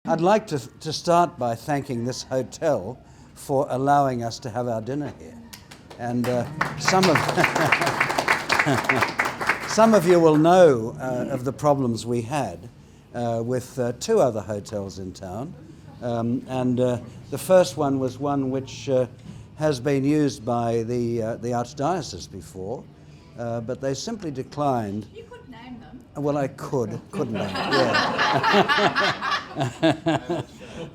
I'd like to start by thanking this hotel for allowing us to have our dinner here. And some of you will know of the problems we had with two other hotels in town. The first one was one which has been used by the Archdiocese before, but they simply declined. You could name them. Well, I couldn't I? Yeah.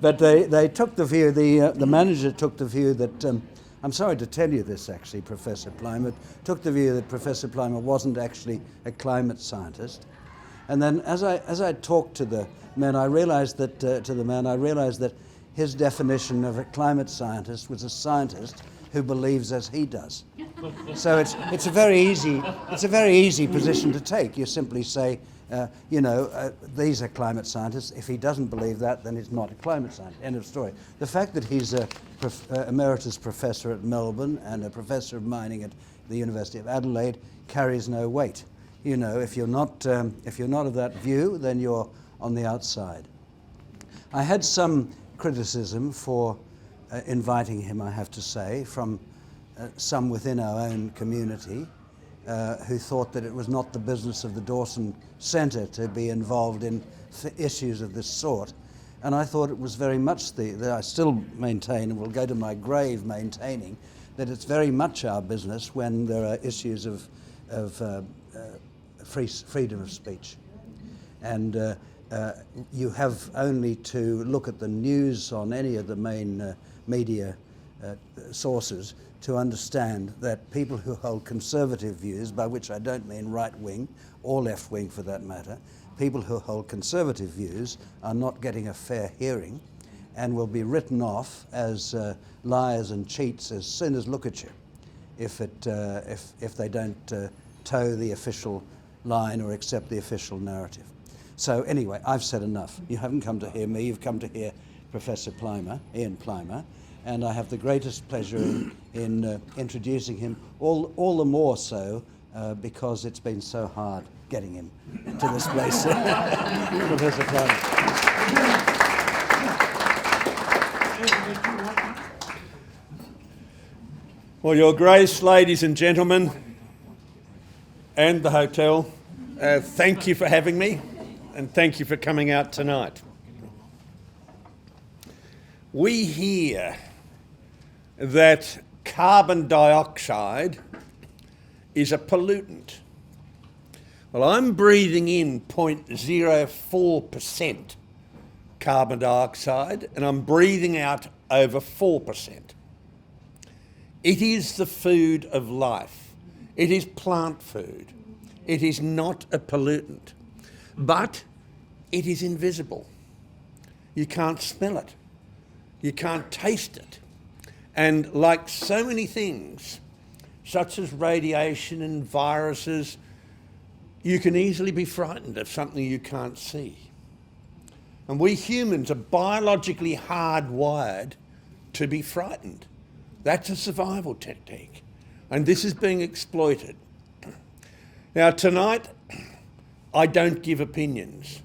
But they took the view, the manager took the view that, I'm sorry to tell you this actually, Professor Plimer, took the view that Professor Plimer wasn't actually a climate scientist. And then as I talked to the man, I realized that his definition of a climate scientist was a scientist who believes as he does. So it's a very easy position to take. You simply say, these are climate scientists. If he doesn't believe that, then he's not a climate scientist. End of story. The fact that he's a emeritus professor at Melbourne and a professor of mining at the University of Adelaide carries no weight. You know, if you're not of that view, then you're on the outside. I had some criticism for inviting him, I have to say, from some within our own community who thought that it was not the business of the Dawson Centre to be involved in issues of this sort. And I thought it was very much I still maintain, and will go to my grave maintaining, that it's very much our business when there are issues of freedom of speech. And you have only to look at the news on any of the main media sources to understand that people who hold conservative views, by which I don't mean right-wing or left-wing for that matter, people who hold conservative views are not getting a fair hearing and will be written off as liars and cheats as soon as look at you if they don't toe the official line or accept the official narrative. So anyway, I've said enough. You haven't come to hear me, you've come to hear Professor Plimer, Ian Plimer, and I have the greatest pleasure in introducing him, all the more so because it's been so hard getting him to this place. Professor Plimer. Well, Your Grace, ladies and gentlemen, and the hotel, thank you for having me, and thank you for coming out tonight. We hear that carbon dioxide is a pollutant. Well, I'm breathing in 0.04% carbon dioxide, and I'm breathing out over 4%. It is the food of life. It is plant food. It is not a pollutant, but it is invisible. You can't smell it. You can't taste it. And like so many things, such as radiation and viruses, you can easily be frightened of something you can't see. And we humans are biologically hardwired to be frightened. That's a survival technique. And this is being exploited. Now tonight, I don't give opinions.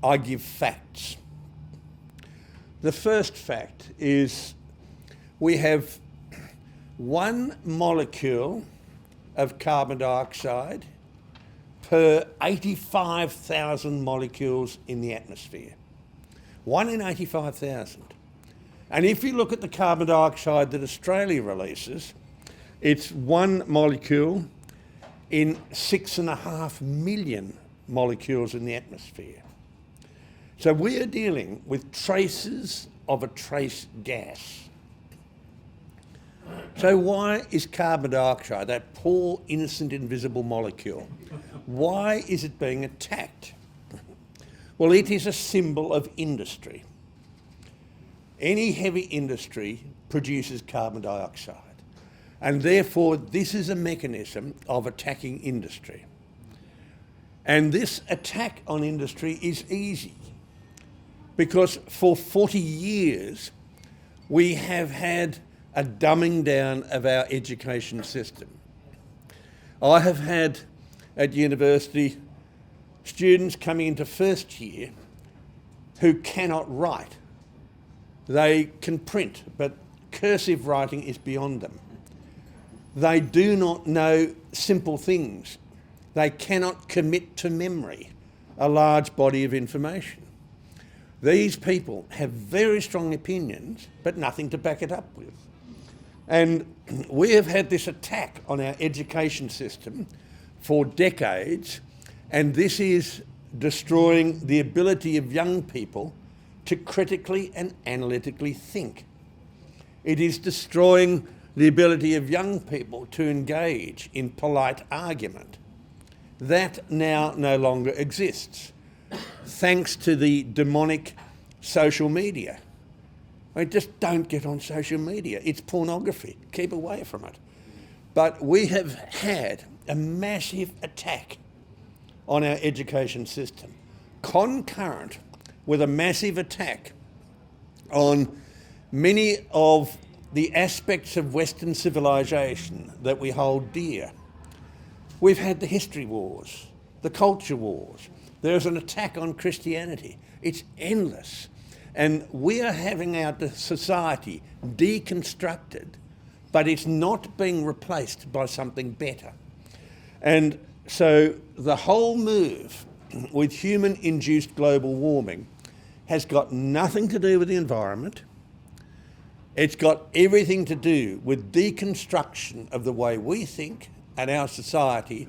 I give facts. The first fact is we have 1 molecule of carbon dioxide per 85,000 molecules in the atmosphere. 1 in 85,000. And if you look at the carbon dioxide that Australia releases, it's 1 molecule in 6.5 million molecules in the atmosphere. So we are dealing with traces of a trace gas. So why is carbon dioxide, that poor, innocent, invisible molecule, why is it being attacked? Well, it is a symbol of industry. Any heavy industry produces carbon dioxide, and therefore this is a mechanism of attacking industry. And this attack on industry is easy because for 40 years we have had a dumbing down of our education system. I have had at university students coming into first year who cannot write. They can print, but cursive writing is beyond them. They do not know simple things. They cannot commit to memory a large body of information. These people have very strong opinions, but nothing to back it up with. And we have had this attack on our education system for decades, and this is destroying the ability of young people to critically and analytically think. It is destroying the ability of young people to engage in polite argument. That now no longer exists, thanks to the demonic social media. Just don't get on social media. It's pornography. Keep away from it. But we have had a massive attack on our education system, concurrent with a massive attack on many of the aspects of Western civilization that we hold dear. We've had the history wars, the culture wars. There's an attack on Christianity. It's endless. And we are having our society deconstructed, but it's not being replaced by something better. And so the whole move with human-induced global warming has got nothing to do with the environment. It's got everything to do with deconstruction of the way we think and our society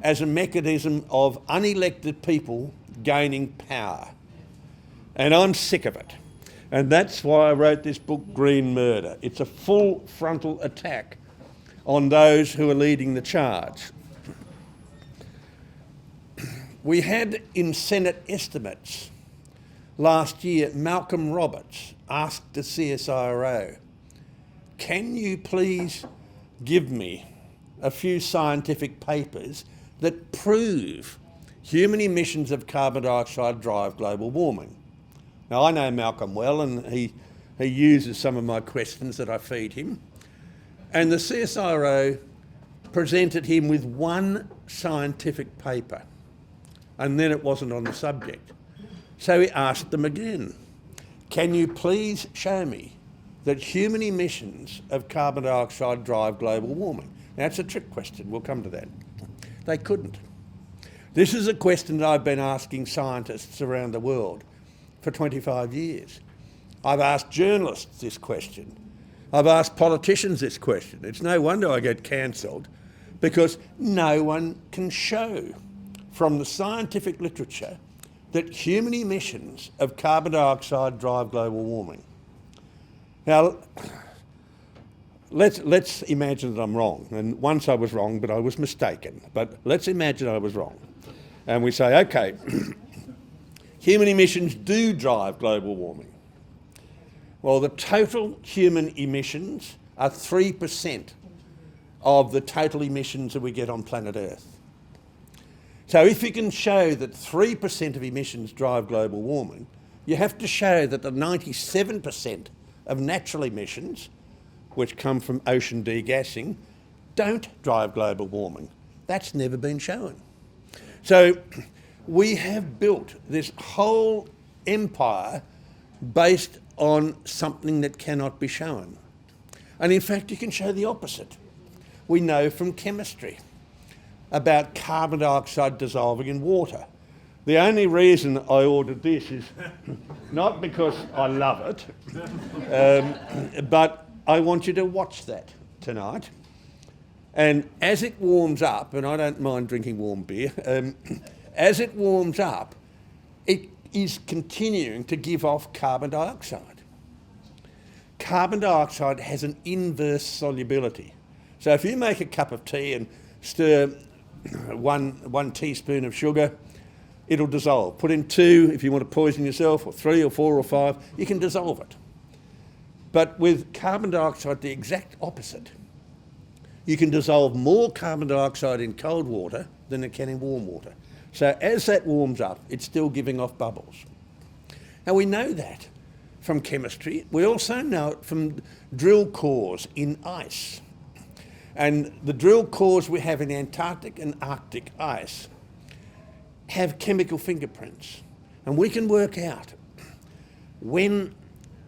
as a mechanism of unelected people gaining power. And I'm sick of it. And that's why I wrote this book, Green Murder. It's a full frontal attack on those who are leading the charge. We had in Senate estimates last year, Malcolm Roberts asked the CSIRO, can you please give me a few scientific papers that prove human emissions of carbon dioxide drive global warming? Now, I know Malcolm well, and he uses some of my questions that I feed him. And the CSIRO presented him with one scientific paper, and then it wasn't on the subject. So he asked them again, can you please show me that human emissions of carbon dioxide drive global warming? Now, it's a trick question. We'll come to that. They couldn't. This is a question that I've been asking scientists around the world for 25 years. I've asked journalists this question. I've asked politicians this question. It's no wonder I get cancelled, because no one can show from the scientific literature that human emissions of carbon dioxide drive global warming. Now, let's imagine that I'm wrong. And once I was wrong, but I was mistaken. But let's imagine I was wrong. And we say, okay, human emissions do drive global warming. Well, the total human emissions are 3% of the total emissions that we get on planet Earth. So if you can show that 3% of emissions drive global warming, you have to show that the 97% of natural emissions, which come from ocean degassing, don't drive global warming. That's never been shown. So we have built this whole empire based on something that cannot be shown. And in fact, you can show the opposite. We know from chemistry about carbon dioxide dissolving in water. The only reason I ordered this is not because I love it, but I want you to watch that tonight. And as it warms up, and I don't mind drinking warm beer, as it warms up, it is continuing to give off carbon dioxide. Carbon dioxide has an inverse solubility. So if you make a cup of tea and stir one teaspoon of sugar, it'll dissolve. Put in 2 if you want to poison yourself, or 3 or 4 or 5, you can dissolve it. But with carbon dioxide, the exact opposite. You can dissolve more carbon dioxide in cold water than it can in warm water. So as that warms up, it's still giving off bubbles. Now we know that from chemistry. We also know it from drill cores in ice. And the drill cores we have in Antarctic and Arctic ice have chemical fingerprints. And we can work out when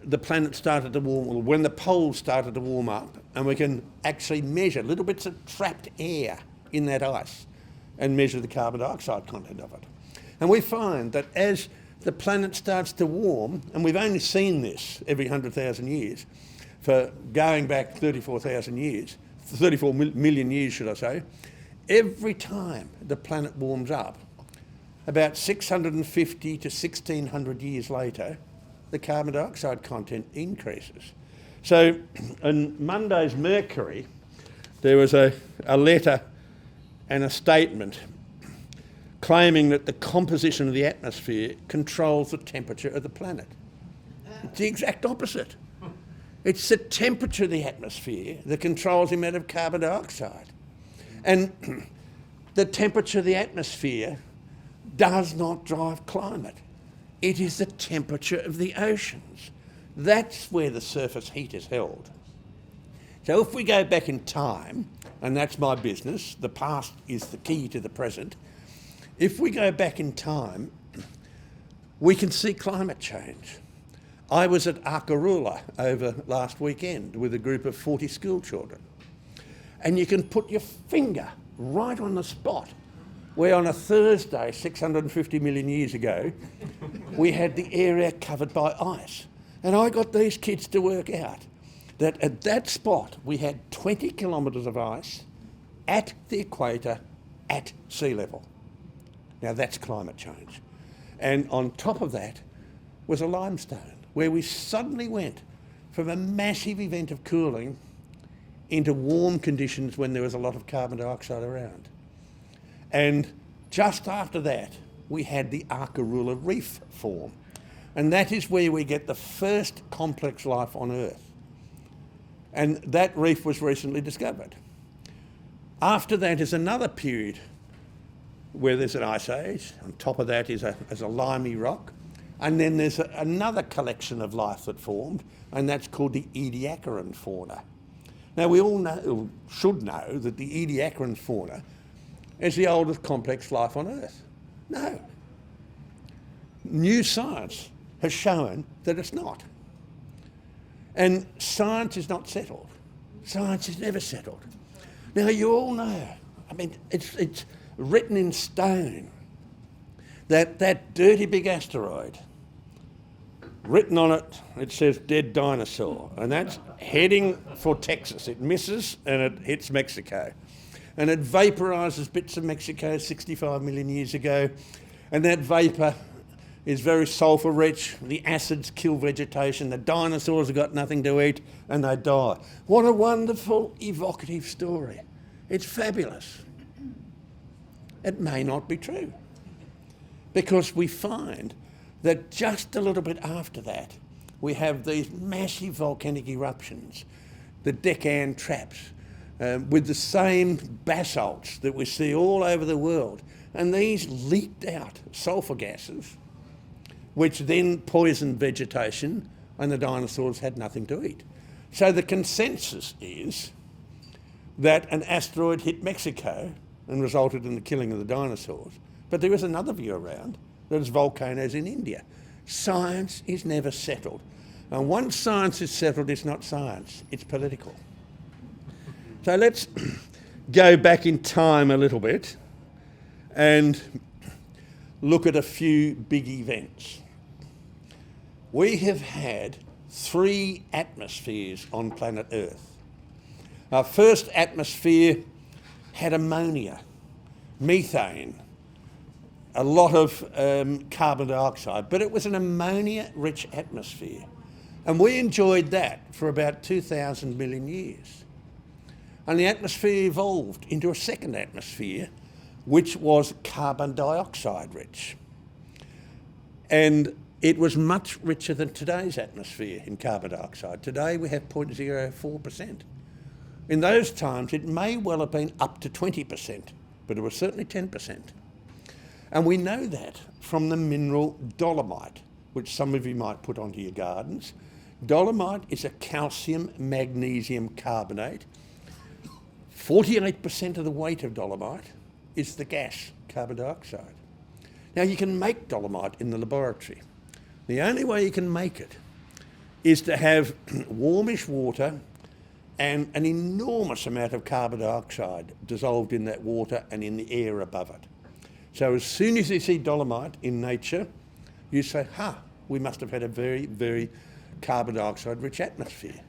the planet started to warm, or when the poles started to warm up, and we can actually measure little bits of trapped air in that ice and measure the carbon dioxide content of it. And we find that as the planet starts to warm, and we've only seen this every 100,000 years, for going back 34,000 years, 34 million years should I say, every time the planet warms up, about 650 to 1600 years later, the carbon dioxide content increases. So on Monday's Mercury, there was a letter and a statement claiming that the composition of the atmosphere controls the temperature of the planet. It's the exact opposite. It's the temperature of the atmosphere that controls the amount of carbon dioxide. And the temperature of the atmosphere does not drive climate. It is the temperature of the oceans. That's where the surface heat is held. So if we go back in time, and that's my business, the past is the key to the present. If we go back in time, we can see climate change. I was at Arkaroola over last weekend with a group of 40 school children. And you can put your finger right on the spot where on a Thursday, 650 million years ago, we had the area covered by ice. And I got these kids to work out that at that spot we had 20 kilometres of ice at the equator at sea level. Now that's climate change. And on top of that was a limestone, where we suddenly went from a massive event of cooling into warm conditions when there was a lot of carbon dioxide around. And just after that, we had the Arkaroola Reef form. And that is where we get the first complex life on Earth. And that reef was recently discovered. After that is another period where there's an ice age. On top of that is a limey rock. And then there's another collection of life that formed, and that's called the Ediacaran Fauna. Now we all know, should know, that the Ediacaran Fauna is the oldest complex life on Earth. No. New science has shown that it's not. And science is not settled. Science is never settled. Now you all know, I mean, it's written in stone that that dirty big asteroid, written on it, it says dead dinosaur, and that's heading for Texas. It misses and it hits Mexico. And it vaporises bits of Mexico 65 million years ago, and that vapour is very sulphur rich. The acids kill vegetation, the dinosaurs have got nothing to eat and they die. What a wonderful, evocative story. It's fabulous. It may not be true, because we find that just a little bit after that, we have these massive volcanic eruptions, the Deccan traps, with the same basalts that we see all over the world. And these leaked out sulphur gases, which then poisoned vegetation, and the dinosaurs had nothing to eat. So the consensus is that an asteroid hit Mexico and resulted in the killing of the dinosaurs. But there is another view around, that it's volcanoes in India. Science is never settled. And once science is settled, it's not science, it's political. So let's go back in time a little bit and look at a few big events. We have had 3 atmospheres on planet Earth. Our first atmosphere had ammonia, methane, a lot of carbon dioxide, but it was an ammonia-rich atmosphere. And we enjoyed that for about 2,000 million years. And the atmosphere evolved into a second atmosphere, which was carbon dioxide rich. And it was much richer than today's atmosphere in carbon dioxide. Today we have 0.04%. In those times it may well have been up to 20%, but it was certainly 10%. And we know that from the mineral dolomite, which some of you might put onto your gardens. Dolomite is a calcium magnesium carbonate. 48% of the weight of dolomite is the gas, carbon dioxide. Now you can make dolomite in the laboratory. The only way you can make it is to have warmish water and an enormous amount of carbon dioxide dissolved in that water and in the air above it. So as soon as you see dolomite in nature, you say, we must have had a very, very carbon dioxide rich atmosphere.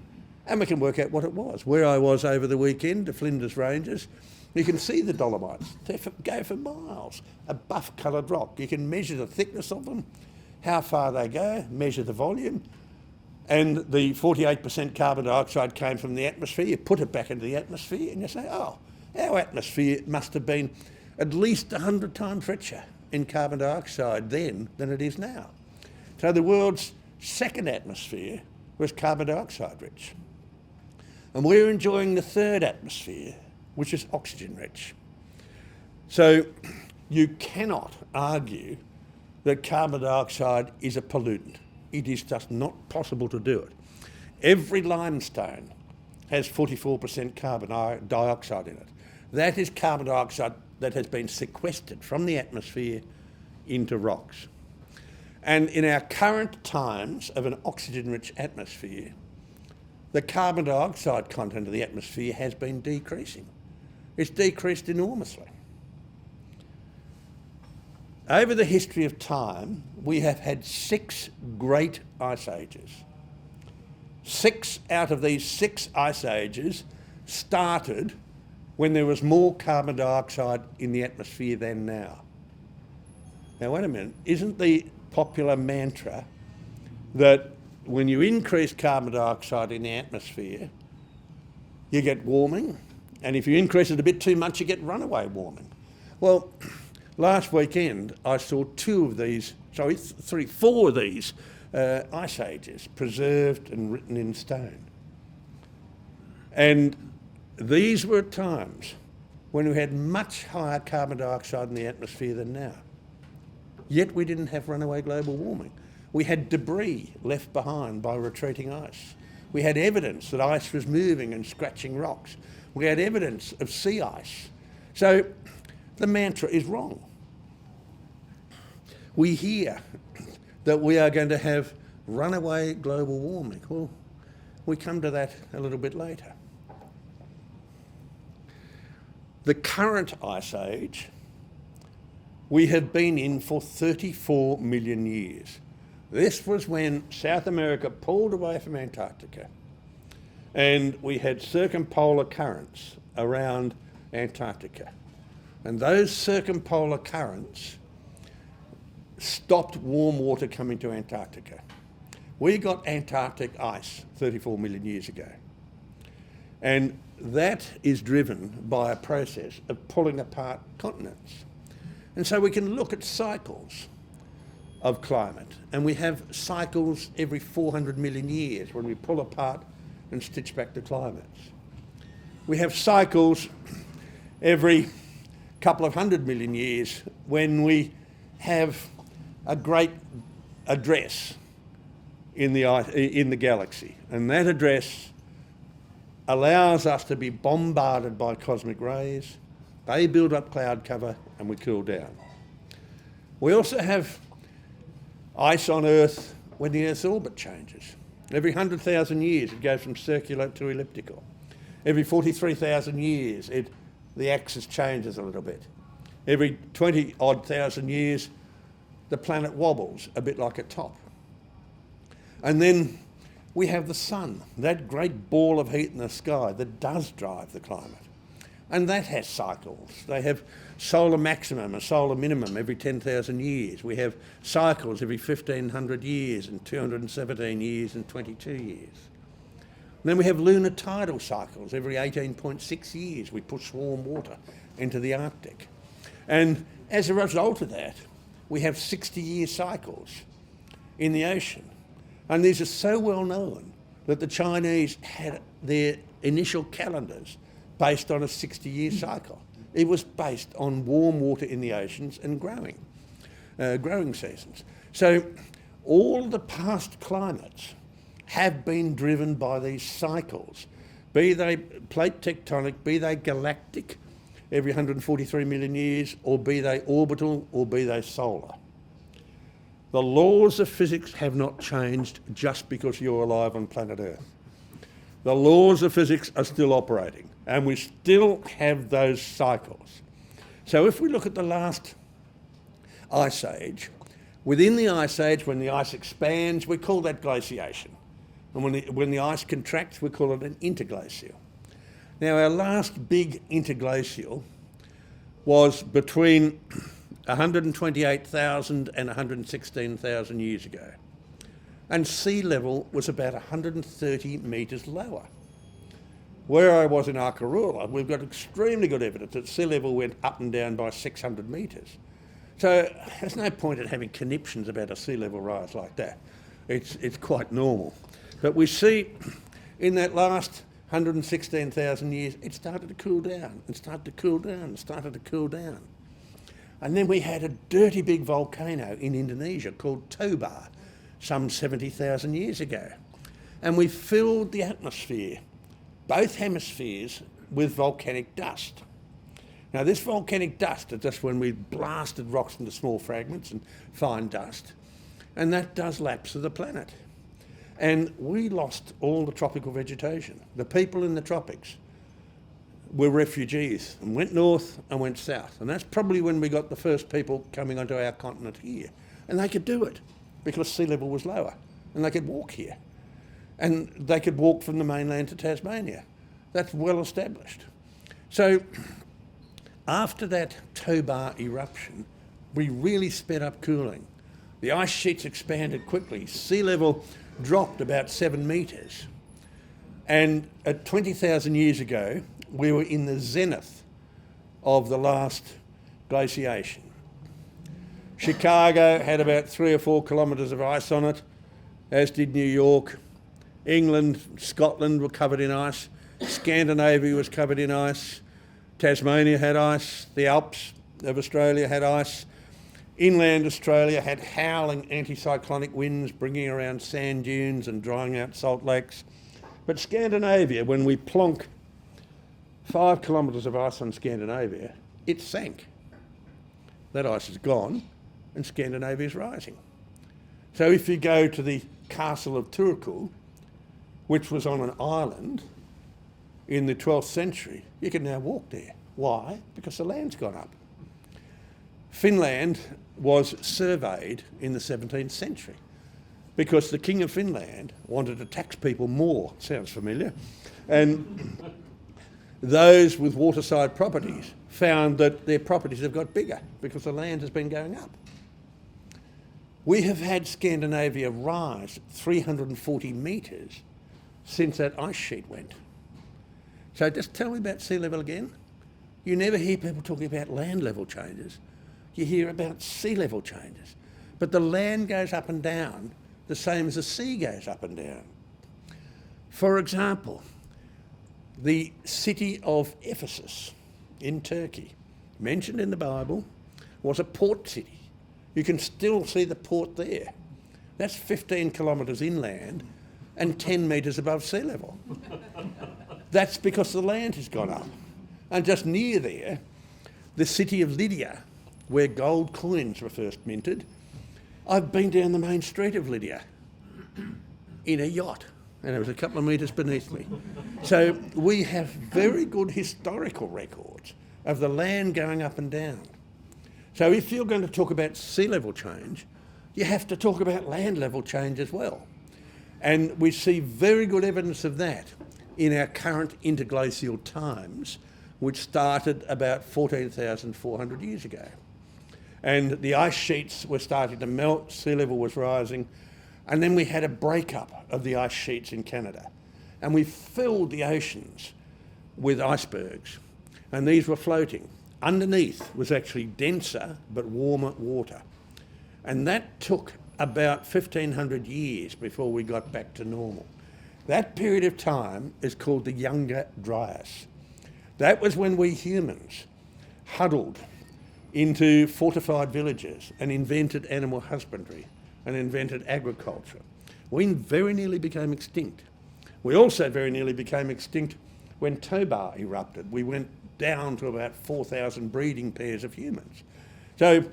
And we can work out what it was. Where I was over the weekend, the Flinders Ranges, you can see the dolomites. They go for miles, a buff coloured rock. You can measure the thickness of them, how far they go, measure the volume. And the 48% carbon dioxide came from the atmosphere. You put it back into the atmosphere and you say, our atmosphere must have been at least 100 times richer in carbon dioxide then than it is now. So the world's second atmosphere was carbon dioxide rich. And we're enjoying the third atmosphere, which is oxygen rich. So you cannot argue that carbon dioxide is a pollutant. It is just not possible to do it. Every limestone has 44% carbon dioxide in it. That is carbon dioxide that has been sequestered from the atmosphere into rocks. And in our current times of an oxygen-rich atmosphere, the carbon dioxide content of the atmosphere has been decreasing. It's decreased enormously. Over the history of time, we have had 6 great ice ages. 6 out of these 6 ice ages started when there was more carbon dioxide in the atmosphere than now. Now, wait a minute, isn't the popular mantra that when you increase carbon dioxide in the atmosphere, you get warming, and if you increase it a bit too much, you get runaway warming? Well, last weekend I saw 4 of these ice ages preserved and written in stone. And these were times when we had much higher carbon dioxide in the atmosphere than now. Yet we didn't have runaway global warming. We had debris left behind by retreating ice. We had evidence that ice was moving and scratching rocks. We had evidence of sea ice. So the mantra is wrong. We hear that we are going to have runaway global warming. Well, we come to that a little bit later. The current ice age we have been in for 34 million years. This was when South America pulled away from Antarctica and we had circumpolar currents around Antarctica. And those circumpolar currents stopped warm water coming to Antarctica. We got Antarctic ice 34 million years ago. And that is driven by a process of pulling apart continents. And so we can look at cycles of climate, and we have cycles every 400 million years when we pull apart and stitch back the climates. We have cycles every couple of 100 million years when we have a great address in the galaxy, and that address allows us to be bombarded by cosmic rays. They build up cloud cover and we cool down. We also have ice on Earth when the Earth's orbit changes. Every 100,000 years it goes from circular to elliptical. Every 43,000 years the axis changes a little bit. Every 20-odd thousand years the planet wobbles a bit like a top. And then we have the sun, that great ball of heat in the sky that does drive the climate. And that has cycles. They have solar maximum and solar minimum every 10,000 years. We have cycles every 1,500 years and 217 years and 22 years. And then we have lunar tidal cycles every 18.6 years. We push warm water into the Arctic. And as a result of that, we have 60-year cycles in the ocean. And these are so well known that the Chinese had their initial calendars based on a 60-year cycle. It was based on warm water in the oceans and growing seasons. So all the past climates have been driven by these cycles, be they plate tectonic, be they galactic every 143 million years, or be they orbital, or be they solar. The laws of physics have not changed just because you're alive on planet Earth. The laws of physics are still operating, and we still have those cycles. So if we look at the last ice age, within the ice age, when the ice expands, we call that glaciation. And when the ice contracts, we call it an interglacial. Now, our last big interglacial was between 128,000 and 116,000 years ago. And sea level was about 130 metres lower. Where I was in Arkaroola, we've got extremely good evidence that sea level went up and down by 600 metres. So there's no point in having conniptions about a sea level rise like that. It's quite normal. But we see in that last 116,000 years, it started to cool down, and started to cool down, and started to cool down. And then we had a dirty big volcano in Indonesia called Toba some 70,000 years ago. And we filled the atmosphere, both hemispheres, with volcanic dust. Now this volcanic dust is just when we blasted rocks into small fragments and fine dust, and that does lapse of the planet. And we lost all the tropical vegetation. The people in the tropics were refugees and went north and went south. And that's probably when we got the first people coming onto our continent here. And they could do it because sea level was lower, and they could walk here. And they could walk from the mainland to Tasmania. That's well established. So after that Toba eruption, we really sped up cooling. The ice sheets expanded quickly. Sea level dropped about 7 metres. And at 20,000 years ago, we were in the zenith of the last glaciation. Chicago had about 3 or 4 kilometres of ice on it, as did New York. England, Scotland were covered in ice. Scandinavia was covered in ice. Tasmania had ice. The Alps of Australia had ice. Inland Australia had howling anticyclonic winds bringing around sand dunes and drying out salt lakes. But Scandinavia, when we plonk 5 kilometres of ice on Scandinavia, it sank. That ice is gone and Scandinavia is rising. So if you go to the castle of Turku, which was on an island in the 12th century, you can now walk there. Why? Because the land's gone up. Finland was surveyed in the 17th century because the King of Finland wanted to tax people more. Sounds familiar. And those with waterside properties found that their properties have got bigger because the land has been going up. We have had Scandinavia rise 340 metres since that ice sheet went. So just tell me about sea level again. You never hear people talking about land level changes. You hear about sea level changes. But the land goes up and down the same as the sea goes up and down. For example, the city of Ephesus in Turkey, mentioned in the Bible, was a port city. You can still see the port there. That's 15 kilometres inland and 10 metres above sea level. That's because the land has gone up. And just near there, the city of Lydia, where gold coins were first minted, I've been down the main street of Lydia in a yacht, and it was a couple of metres beneath me. So we have very good historical records of the land going up and down. So if you're going to talk about sea level change, you have to talk about land level change as well. And we see very good evidence of that in our current interglacial times, which started about 14,400 years ago. And the ice sheets were starting to melt, sea level was rising, and then we had a breakup of the ice sheets in Canada. And we filled the oceans with icebergs, and these were floating. Underneath was actually denser but warmer water. And that took about 1,500 years before we got back to normal. That period of time is called the Younger Dryas. That was when we humans huddled into fortified villages and invented animal husbandry and invented agriculture. We very nearly became extinct. We also very nearly became extinct when Toba erupted. We went down to about 4,000 breeding pairs of humans. So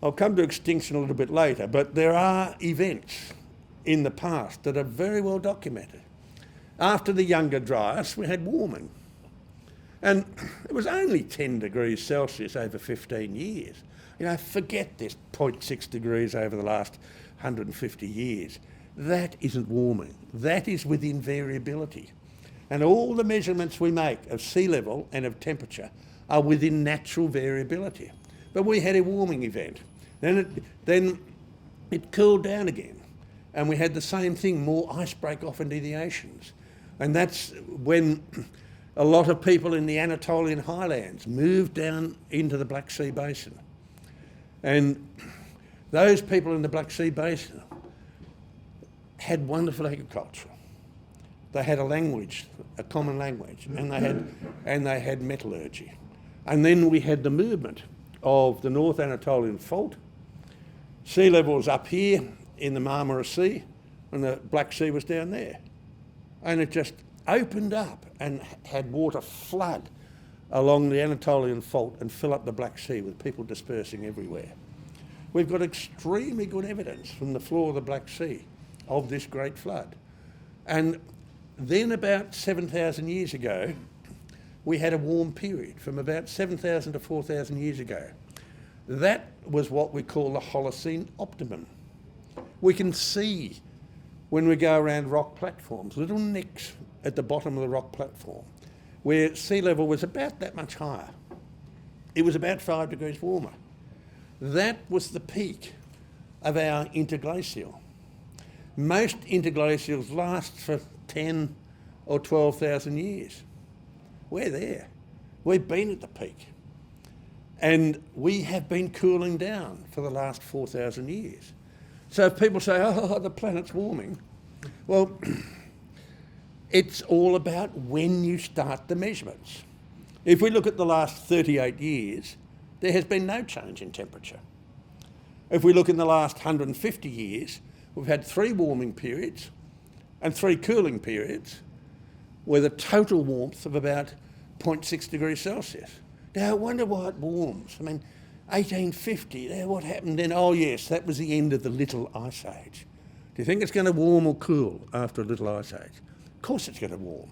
I'll come to extinction a little bit later, but there are events in the past that are very well documented. After the Younger Dryas, we had warming. And it was only 10 degrees Celsius over 15 years. You know, forget this 0.6 degrees over the last 150 years. That isn't warming. That is within variability. And all the measurements we make of sea level and of temperature are within natural variability. But we had a warming event. Then it cooled down again. And we had the same thing, more ice break off into the oceans. And that's when a lot of people in the Anatolian highlands moved down into the Black Sea Basin. And those people in the Black Sea Basin had wonderful agriculture. They had a language, a common language, and they had metallurgy. And then we had the movement of the North Anatolian Fault. Sea level was up here in the Marmara Sea, and the Black Sea was down there. And it just opened up and had water flood along the Anatolian Fault and fill up the Black Sea with people dispersing everywhere. We've got extremely good evidence from the floor of the Black Sea of this great flood. And then about 7,000 years ago, we had a warm period from about 7,000 to 4,000 years ago. That was what we call the Holocene Optimum. We can see when we go around rock platforms, little nicks at the bottom of the rock platform, where sea level was about that much higher. It was about 5 degrees warmer. That was the peak of our interglacial. Most interglacials last for 10 or 12,000 years. We're there. We've been at the peak. And we have been cooling down for the last 4,000 years. So if people say, oh, the planet's warming, well, it's all about when you start the measurements. If we look at the last 38 years, there has been no change in temperature. If we look in the last 150 years, we've had 3 warming periods and 3 cooling periods with a total warmth of about 0.6 degrees Celsius. Now, I wonder why it warms. I mean, 1850, what happened then? Oh, yes, that was the end of the Little Ice Age. Do you think it's going to warm or cool after a Little Ice Age? Of course it's going to warm.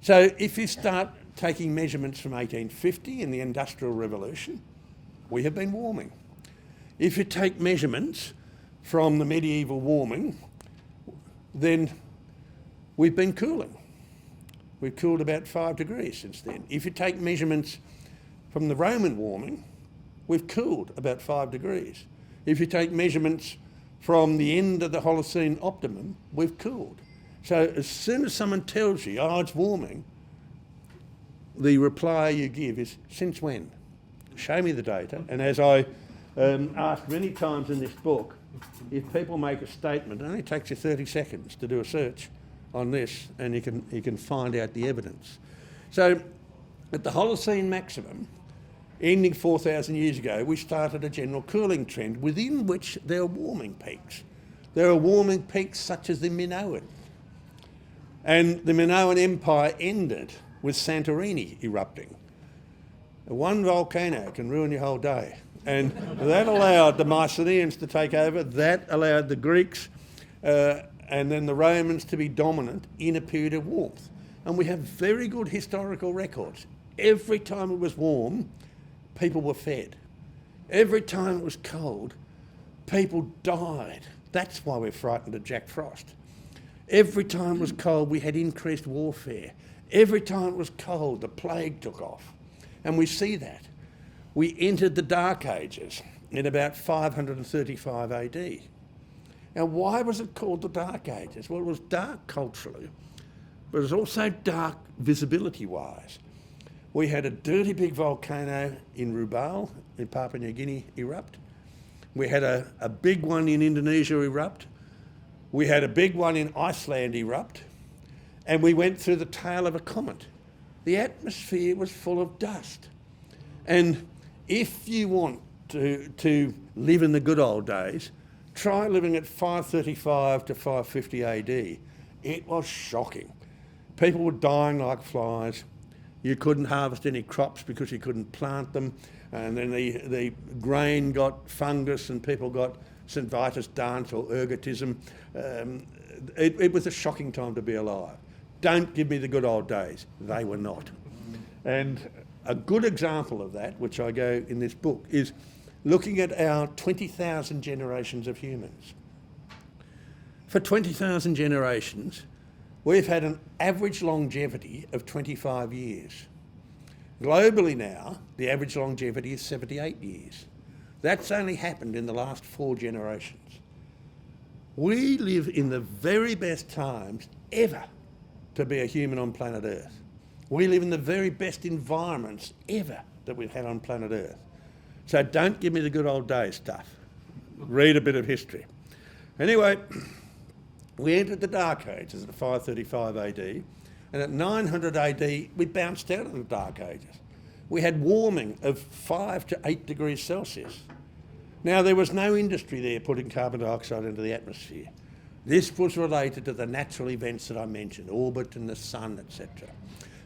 So if you start taking measurements from 1850 in the Industrial Revolution, we have been warming. If you take measurements from the medieval warming, then we've been cooling. We've cooled about 5 degrees since then. If you take measurements from the Roman warming, we've cooled about 5 degrees. If you take measurements from the end of the Holocene Optimum, we've cooled. So as soon as someone tells you, oh, it's warming, the reply you give is, since when? Show me the data. And as I asked many times in this book, if people make a statement, it only takes you 30 seconds to do a search on this, and you can find out the evidence. So at the Holocene maximum, ending 4,000 years ago, we started a general cooling trend within which there are warming peaks. There are warming peaks such as the Minoan. And the Minoan Empire ended with Santorini erupting. One volcano can ruin your whole day. And that allowed the Mycenaeans to take over. That allowed the Greeks and then the Romans to be dominant in a period of warmth. And we have very good historical records. Every time it was warm, people were fed. Every time it was cold, people died. That's why we're frightened of Jack Frost. Every time it was cold, we had increased warfare. Every time it was cold, the plague took off. And we see that. We entered the Dark Ages in about 535 AD. Now, why was it called the Dark Ages? Well, it was dark culturally, but it was also dark visibility-wise. We had a dirty big volcano in Rubal in Papua New Guinea erupt. We had a big one in Indonesia erupt. We had a big one in Iceland erupt. And we went through the tail of a comet. The atmosphere was full of dust. And if you want to live in the good old days, try living at 535 to 550 AD. It was shocking. People were dying like flies. You couldn't harvest any crops because you couldn't plant them. And then the grain got fungus and people got St. Vitus dance or ergotism. It was a shocking time to be alive. Don't give me the good old days. They were not. And a good example of that, which I go in this book, is looking at our 20,000 generations of humans. For 20,000 generations, we've had an average longevity of 25 years. Globally now, the average longevity is 78 years. That's only happened in the last 4 generations. We live in the very best times ever to be a human on planet Earth. We live in the very best environments ever that we've had on planet Earth. So don't give me the good old days stuff. Read a bit of history. Anyway, we entered the Dark Ages at 535 AD, and at 900 AD we bounced out of the Dark Ages. We had warming of 5 to 8 degrees Celsius. Now, there was no industry there putting carbon dioxide into the atmosphere. This was related to the natural events that I mentioned, orbit and the sun, etc.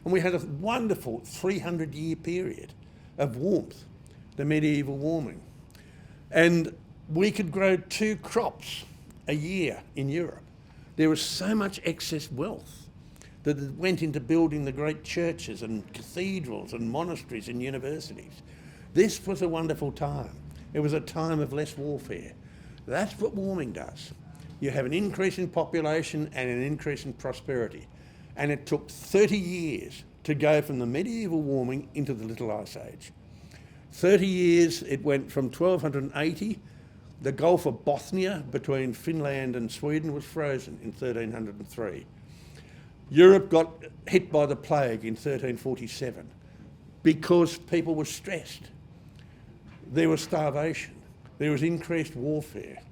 And we had a wonderful 300-year period of warmth, the medieval warming. And we could grow 2 crops a year in Europe. There was so much excess wealth that it went into building the great churches and cathedrals and monasteries and universities. This was a wonderful time. It was a time of less warfare. That's what warming does. You have an increase in population and an increase in prosperity. And it took 30 years to go from the medieval warming into the Little Ice Age. 30 years, it went from 1280, the Gulf of Bothnia between Finland and Sweden was frozen in 1303. Europe got hit by the plague in 1347 because people were stressed. There was starvation. There was increased warfare.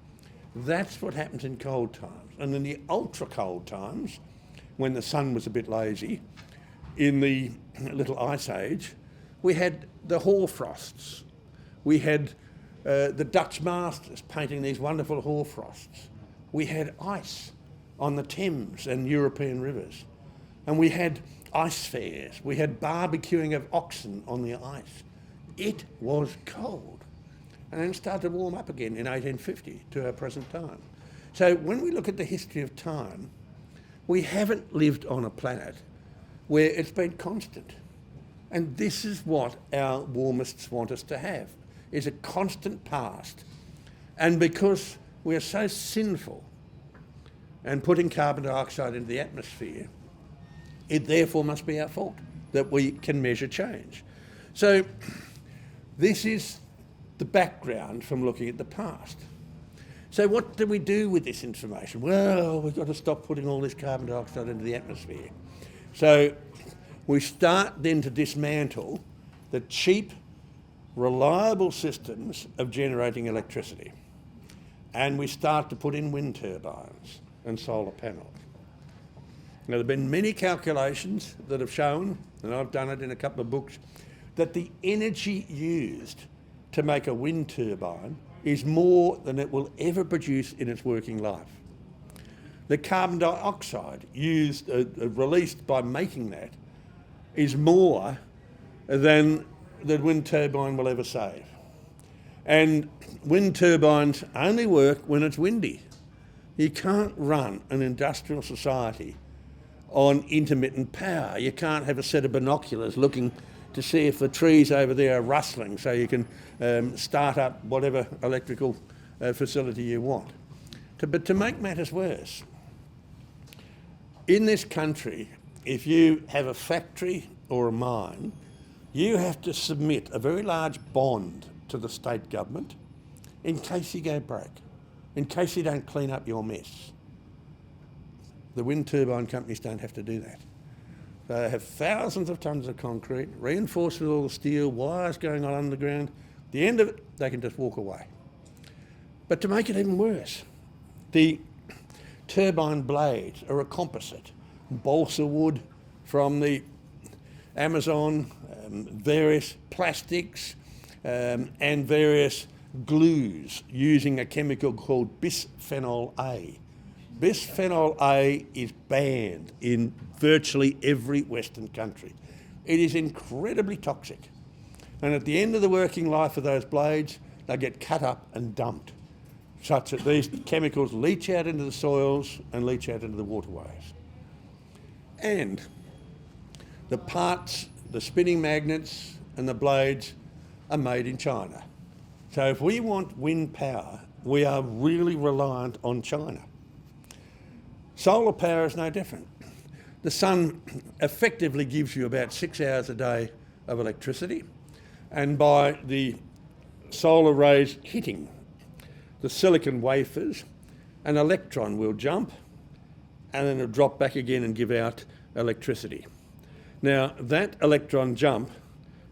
That's what happens in cold times. And in the ultra cold times, when the sun was a bit lazy, in the Little Ice Age, we had the hoarfrosts. We had the Dutch masters painting these wonderful hoarfrosts. We had ice on the Thames and European rivers. And we had ice fairs. We had barbecuing of oxen on the ice. It was cold. And then it started to warm up again in 1850 to our present time. So when we look at the history of time, we haven't lived on a planet where it's been constant. And this is what our warmists want us to have, is a constant past. And because we're so sinful and putting carbon dioxide into the atmosphere, it therefore must be our fault that we can measure change. So this is the background from looking at the past. So what do we do with this information? Well, we've got to stop putting all this carbon dioxide into the atmosphere. So we start then to dismantle the cheap, reliable systems of generating electricity. And we start to put in wind turbines and solar panels. Now, there have been many calculations that have shown, and I've done it in a couple of books, that the energy used to make a wind turbine is more than it will ever produce in its working life. The carbon dioxide used, released by making that, is more than the wind turbine will ever save. And wind turbines only work when it's windy. You can't run an industrial society on intermittent power. You can't have a set of binoculars looking to see if the trees over there are rustling so you can start up whatever electrical facility you want. But to make matters worse, in this country, if you have a factory or a mine, you have to submit a very large bond to the state government in case you go broke, in case you don't clean up your mess. The wind turbine companies don't have to do that. They have thousands of tonnes of concrete, reinforced with all the steel, wires going on underground. At the end of it, they can just walk away. But to make it even worse, the turbine blades are a composite. Balsa wood from the Amazon, various plastics, and various glues using a chemical called bisphenol A. Bisphenol A is banned in virtually every Western country. It is incredibly toxic. And at the end of the working life of those blades, they get cut up and dumped, such that these chemicals leach out into the soils and leach out into the waterways. And the parts, the spinning magnets and the blades are made in China. So if we want wind power, we are really reliant on China. Solar power is no different. The sun effectively gives you about 6 hours a day of electricity, and by the solar rays hitting the silicon wafers, an electron will jump and then it'll drop back again and give out electricity. Now, that electron jump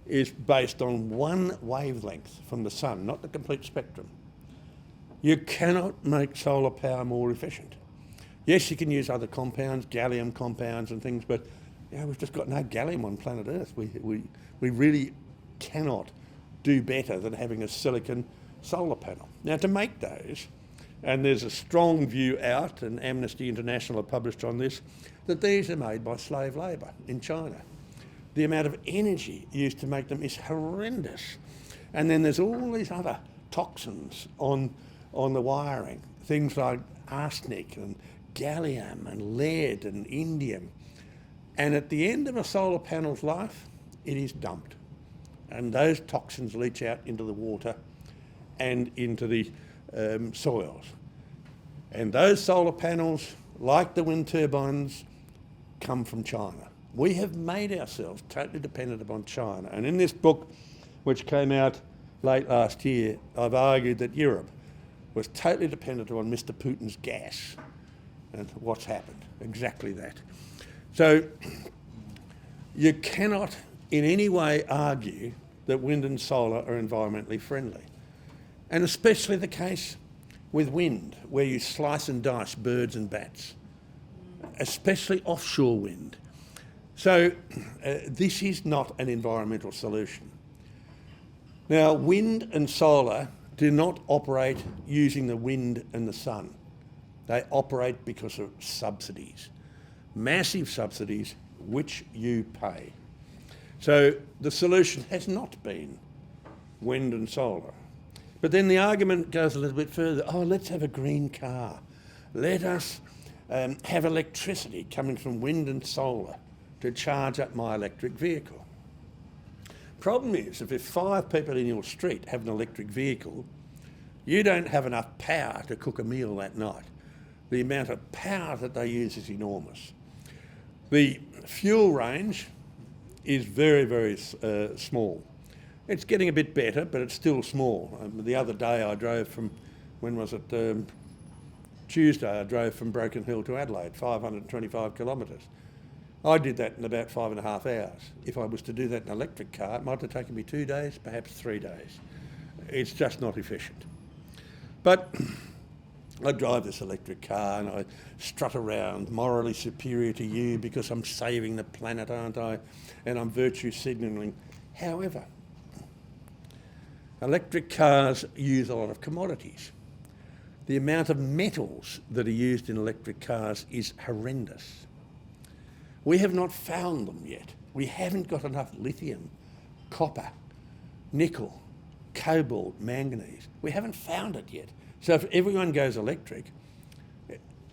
is based on one wavelength from the sun, not the complete spectrum. You cannot make solar power more efficient. Yes, you can use other compounds, gallium compounds and things, but we've just got no gallium on planet Earth. We really cannot do better than having a silicon solar panel. Now, to make those, and there's a strong view out, and Amnesty International have published on this, that these are made by slave labour in China. The amount of energy used to make them is horrendous. And then there's all these other toxins on the wiring, things like arsenic and gallium and lead and indium. And at the end of a solar panel's life, it is dumped. And those toxins leach out into the water and into the soils. And those solar panels, like the wind turbines, come from China. We have made ourselves totally dependent upon China. And in this book, which came out late last year, I've argued that Europe was totally dependent on Mr. Putin's gas. And what's happened? Exactly that. So you cannot in any way argue that wind and solar are environmentally friendly. And especially the case with wind, where you slice and dice birds and bats, especially offshore wind. So this is not an environmental solution. Now, wind and solar do not operate using the wind and the sun. They operate because of subsidies, massive subsidies, which you pay. So the solution has not been wind and solar. But then the argument goes a little bit further. Oh, let's have a green car. Let us have electricity coming from wind and solar to charge up my electric vehicle. Problem is, if 5 people in your street have an electric vehicle, you don't have enough power to cook a meal that night. The amount of power that they use is enormous. The fuel range is very, very small. It's getting a bit better, but it's still small. The other day I drove from, when was it? Tuesday I drove from Broken Hill to Adelaide, 525 kilometres. I did that in about 5.5 hours. If I was to do that in an electric car, it might have taken me 2 days, perhaps 3 days. It's just not efficient. But I drive this electric car and I strut around, morally superior to you because I'm saving the planet, aren't I? And I'm virtue signalling. However, electric cars use a lot of commodities. The amount of metals that are used in electric cars is horrendous. We have not found them yet. We haven't got enough lithium, copper, nickel, cobalt, manganese. We haven't found it yet. So if everyone goes electric,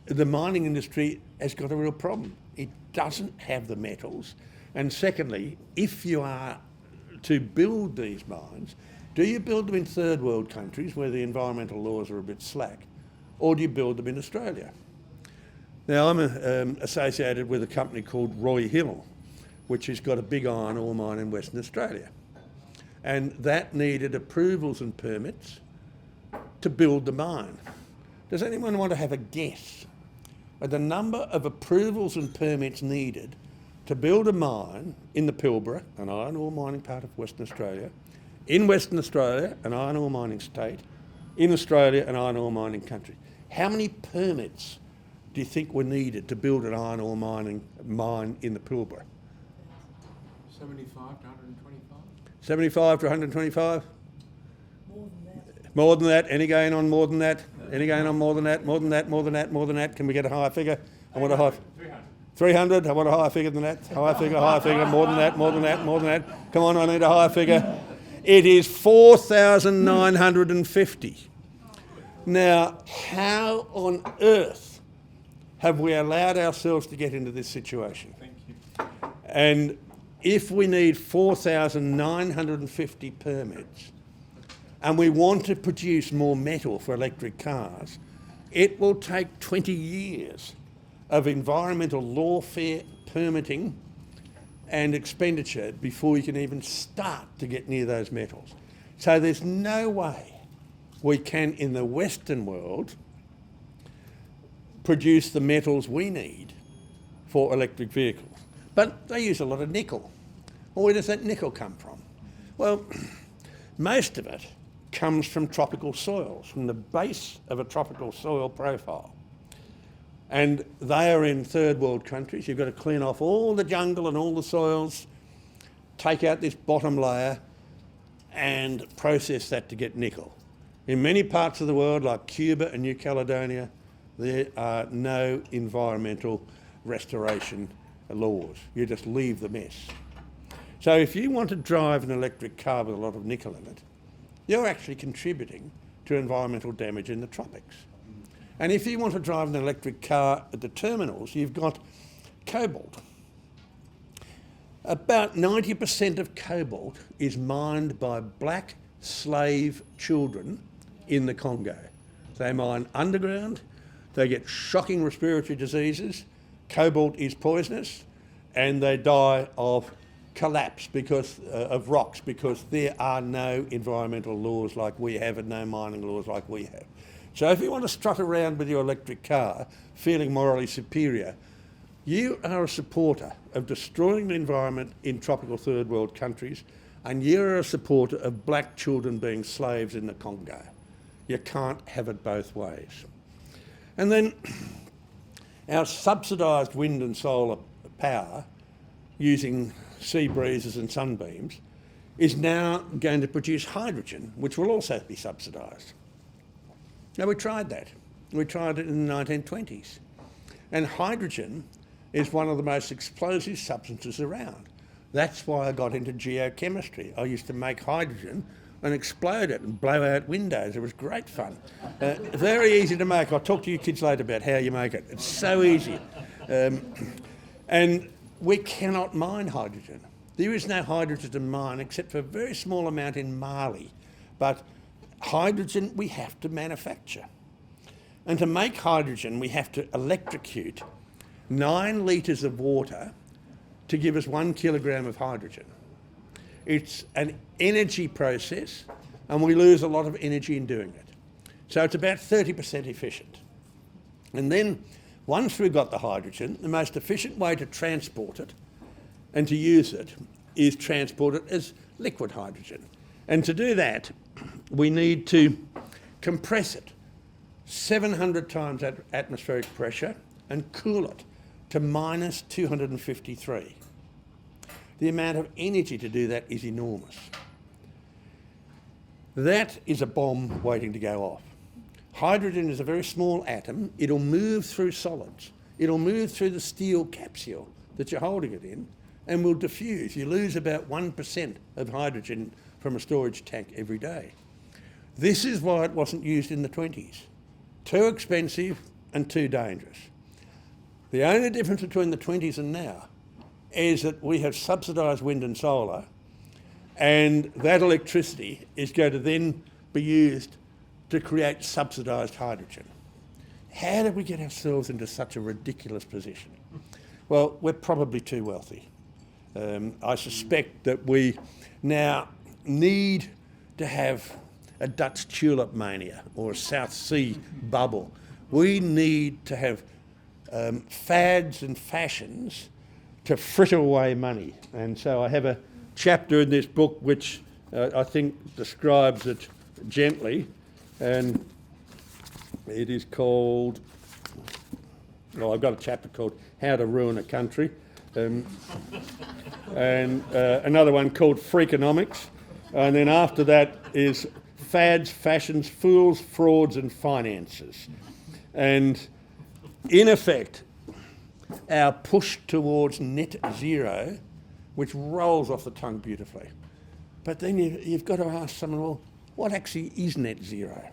the mining industry has got a real problem. It doesn't have the metals. And secondly, if you are to build these mines, do you build them in third world countries where the environmental laws are a bit slack, or do you build them in Australia? Now, I'm associated with a company called Roy Hill, which has got a big iron ore mine in Western Australia. And that needed approvals and permits to build the mine. Does anyone want to have a guess at the number of approvals and permits needed to build a mine in the Pilbara, an iron ore mining part of Western Australia, in Western Australia, an iron ore mining state, in Australia, an iron ore mining country? How many permits do you think were needed to build an iron ore mine in the Pilbara? 75 to 125? 75 to 125? More than that. More than that? Any going on more than that? Any going on more than that? More than that? More than that? More than that? Can we get a higher figure? I want a high. 300. 300, I want a higher figure than that. Higher figure, more than that, more than that, more than that. Come on, I need a higher figure. It is 4,950. Now, how on earth have we allowed ourselves to get into this situation? Thank you. And if we need 4,950 permits and we want to produce more metal for electric cars, it will take 20 years of environmental lawfare, permitting and expenditure before you can even start to get near those metals. So there's no way we can, in the Western world, produce the metals we need for electric vehicles. But they use a lot of nickel. Well, where does that nickel come from? Well, most of it comes from tropical soils, from the base of a tropical soil profile. And they are in third world countries. You've got to clean off all the jungle and all the soils, take out this bottom layer and process that to get nickel. In many parts of the world, like Cuba and New Caledonia, there are no environmental restoration laws. You just leave the mess. So if you want to drive an electric car with a lot of nickel in it, you're actually contributing to environmental damage in the tropics. And if you want to drive an electric car at the terminals, you've got cobalt. About 90% of cobalt is mined by black slave children in the Congo. They mine underground, they get shocking respiratory diseases, cobalt is poisonous, and they die of collapse because of rocks, because there are no environmental laws like we have and no mining laws like we have. So if you want to strut around with your electric car feeling morally superior, you are a supporter of destroying the environment in tropical third world countries, and you're a supporter of black children being slaves in the Congo. You can't have it both ways. And then our subsidised wind and solar power using sea breezes and sunbeams is now going to produce hydrogen, which will also be subsidised. Now, we tried that. We tried it in the 1920s. And hydrogen is one of the most explosive substances around. That's why I got into geochemistry. I used to make hydrogen and explode it and blow out windows. It was great fun. Very easy to make. I'll talk to you kids later about how you make it. It's so easy. And we cannot mine hydrogen. There is no hydrogen to mine except for a very small amount in Mali. But hydrogen we have to manufacture. And to make hydrogen, we have to electrocute 9 litres of water to give us 1 kilogram of hydrogen. It's an energy process, and we lose a lot of energy in doing it. So it's about 30% efficient. And then, once we've got the hydrogen, the most efficient way to transport it and to use it is transport it as liquid hydrogen. And to do that, we need to compress it 700 times at atmospheric pressure and cool it to minus 253. The amount of energy to do that is enormous. That is a bomb waiting to go off. Hydrogen is a very small atom. It'll move through solids. It'll move through the steel capsule that you're holding it in and will diffuse. You lose about 1% of hydrogen from a storage tank every day. This is why it wasn't used in the 20s. Too expensive and too dangerous. The only difference between the 20s and now is that we have subsidised wind and solar, and that electricity is going to then be used to create subsidised hydrogen. How did we get ourselves into such a ridiculous position? Well, we're probably too wealthy. I suspect that we now need to have a Dutch tulip mania or a South Sea bubble. We need to have fads and fashions to fritter away money. And so I have a chapter in this book which I think describes it gently, and it is called, well, I've got a chapter called How to Ruin a Country, and another one called Freakonomics, and then after that is Fads, Fashions, Fools, Frauds and Finances. And in effect, our push towards net zero, which rolls off the tongue beautifully. But then you've got to ask someone, well, what actually is net zero?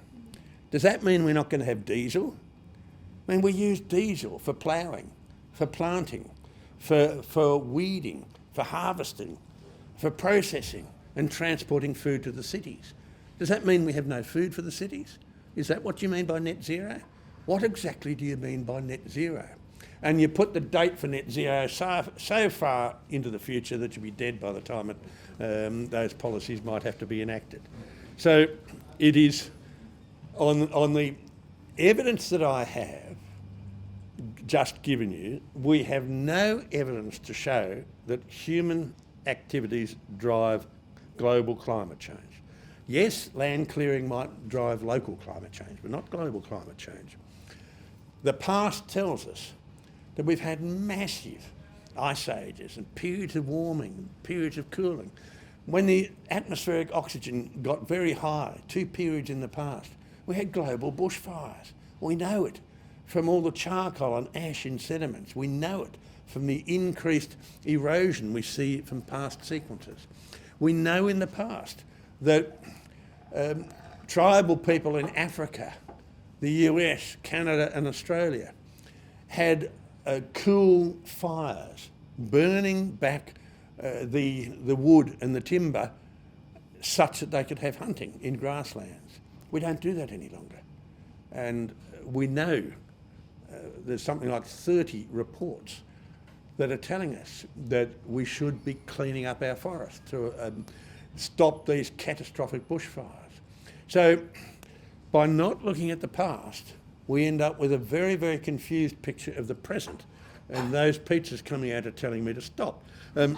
Does that mean we're not going to have diesel? I mean, we use diesel for ploughing, for planting, for weeding, for harvesting, for processing and transporting food to the cities. Does that mean we have no food for the cities? Is that what you mean by net zero? What exactly do you mean by net zero? And you put the date for net zero so far into the future that you'll be dead by the time those policies might have to be enacted. So it is, on the evidence that I have just given you, we have no evidence to show that human activities drive global climate change. Yes, land clearing might drive local climate change, but not global climate change. The past tells us that we've had massive ice ages and periods of warming, periods of cooling. When the atmospheric oxygen got very high, 2 periods in the past, we had global bushfires. We know it from all the charcoal and ash in sediments. We know it from the increased erosion we see from past sequences. We know in the past that tribal people in Africa, the US, Canada and Australia had cool fires burning back the wood and the timber such that they could have hunting in grasslands. We don't do that any longer. And we know there's something like 30 reports that are telling us that we should be cleaning up our forests to stop these catastrophic bushfires. So by not looking at the past, we end up with a very, very confused picture of the present. And those pizzas coming out are telling me to stop. The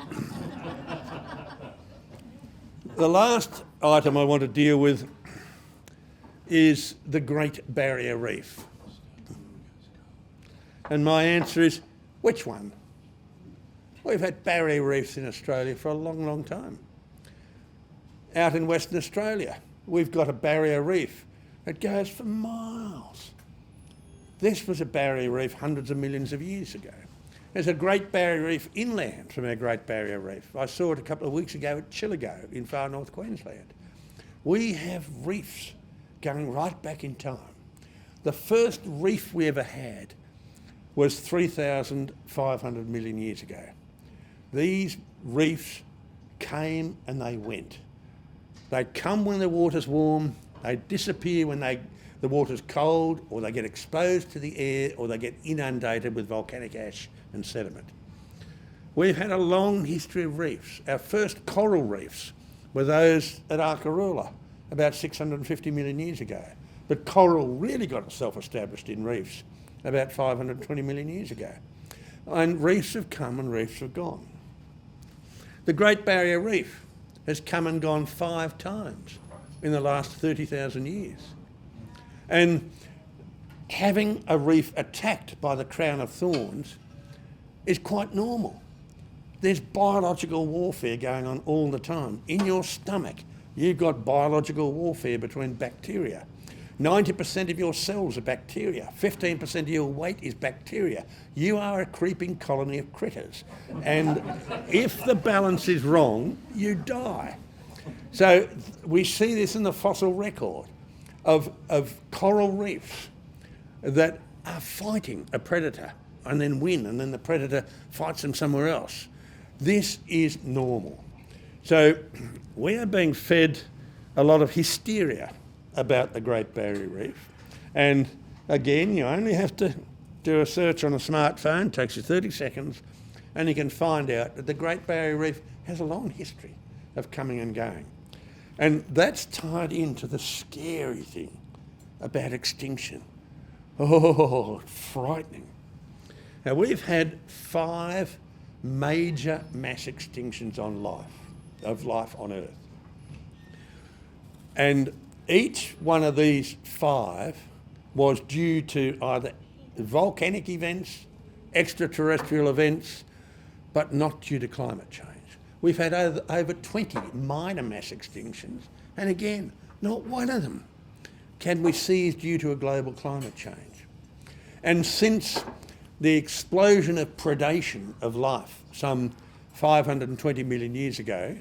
last item I want to deal with is the Great Barrier Reef. And my answer is, which one? We've had barrier reefs in Australia for a long, long time. Out in Western Australia, we've got a barrier reef that goes for miles. This was a barrier reef hundreds of millions of years ago. There's a Great Barrier Reef inland from our Great Barrier Reef. I saw it a couple of weeks ago at Chillagoe in far north Queensland. We have reefs going right back in time. The first reef we ever had was 3,500 million years ago. These reefs came and they went. They come when the water's warm, they disappear when the water's cold, or they get exposed to the air, or they get inundated with volcanic ash and sediment. We've had a long history of reefs. Our first coral reefs were those at Arkaroola about 650 million years ago. But coral really got itself established in reefs about 520 million years ago. And reefs have come and reefs have gone. The Great Barrier Reef has come and gone 5 times in the last 30,000 years. And having a reef attacked by the crown of thorns is quite normal. There's biological warfare going on all the time. In your stomach, you've got biological warfare between bacteria. 90% of your cells are bacteria. 15% of your weight is bacteria. You are a creeping colony of critters. And if the balance is wrong, you die. So we see this in the fossil record of coral reefs that are fighting a predator and then win, and then the predator fights them somewhere else. This is normal. So we are being fed a lot of hysteria about the Great Barrier Reef. And again, you only have to do a search on a smartphone, takes you 30 seconds, and you can find out that the Great Barrier Reef has a long history of coming and going. And that's tied into the scary thing about extinction. Oh, frightening. Now, we've had 5 major mass extinctions of life on Earth. And each one of these 5 was due to either volcanic events, extraterrestrial events, but not due to climate change. We've had over 20 minor mass extinctions, and again, not one of them can we see is due to a global climate change. And since the explosion of predation of life some 520 million years ago,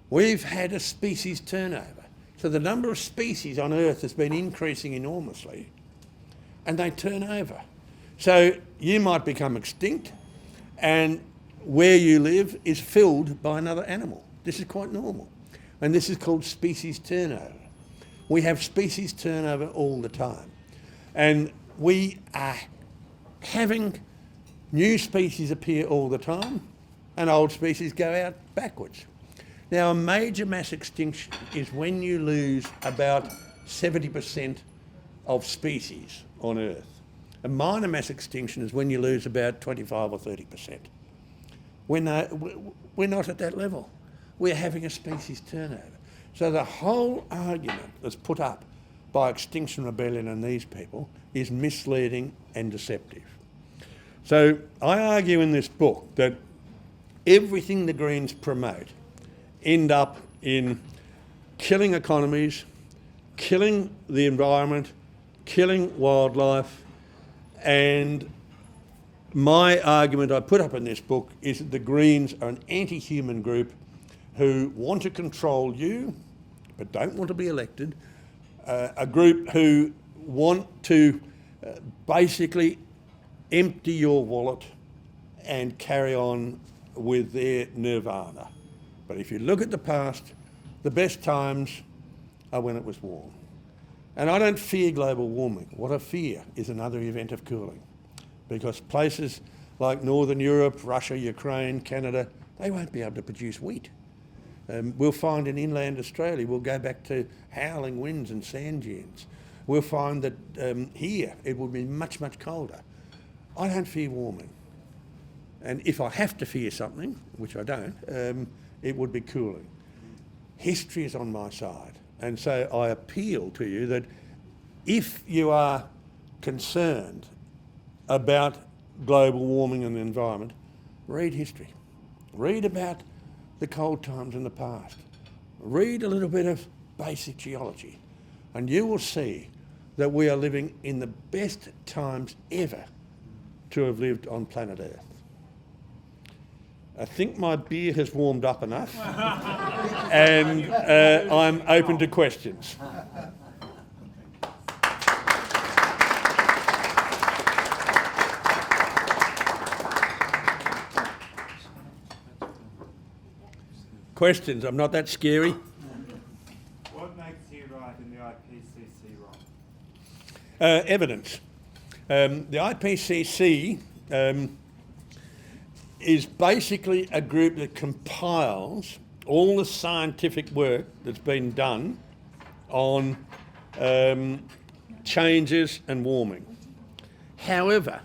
we've had a species turnover. So the number of species on Earth has been increasing enormously, and they turn over. So you might become extinct, and where you live is filled by another animal. This is quite normal. And this is called species turnover. We have species turnover all the time. And we are having new species appear all the time, and old species go out backwards. Now, a major mass extinction is when you lose about 70% of species on Earth. A minor mass extinction is when you lose about 25 or 30%. We're not at that level. We're having a species turnover. So the whole argument that's put up by Extinction Rebellion and these people is misleading and deceptive. So I argue in this book that everything the Greens promote end up in killing economies, killing the environment, killing wildlife, and my argument I put up in this book is that the Greens are an anti-human group who want to control you but don't want to be elected, a group who want to basically empty your wallet and carry on with their nirvana. But if you look at the past, the best times are when it was warm. And I don't fear global warming. What I fear is another event of cooling, because places like Northern Europe, Russia, Ukraine, Canada, they won't be able to produce wheat. We'll find in inland Australia, we'll go back to howling winds and sand dunes. We'll find that here it will be much, much colder. I don't fear warming. And if I have to fear something, which I don't, it would be cooling. History is on my side. And so I appeal to you that if you are concerned about global warming and the environment, read history. Read about the cold times in the past. Read a little bit of basic geology, and you will see that we are living in the best times ever to have lived on planet Earth. I think my beer has warmed up enough, and I'm open to questions. Questions? I'm not that scary. What makes you right and the IPCC wrong? Evidence. The IPCC is basically a group that compiles all the scientific work that's been done on changes and warming. However,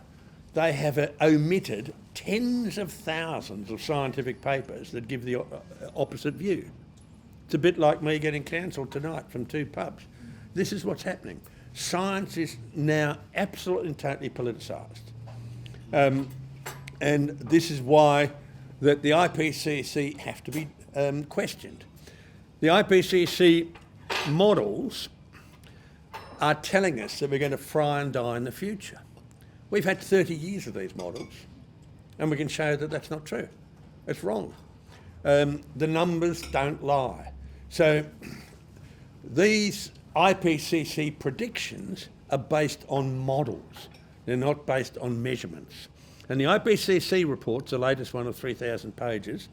they have omitted tens of thousands of scientific papers that give the opposite view. It's a bit like me getting cancelled tonight from 2 pubs. This is what's happening. Science is now absolutely and totally politicised. And this is why that the IPCC have to be questioned. The IPCC models are telling us that we're going to fry and die in the future. We've had 30 years of these models, and we can show that that's not true. It's wrong. The numbers don't lie. So these IPCC predictions are based on models. They're not based on measurements. And the IPCC reports, the latest one of 3,000 pages,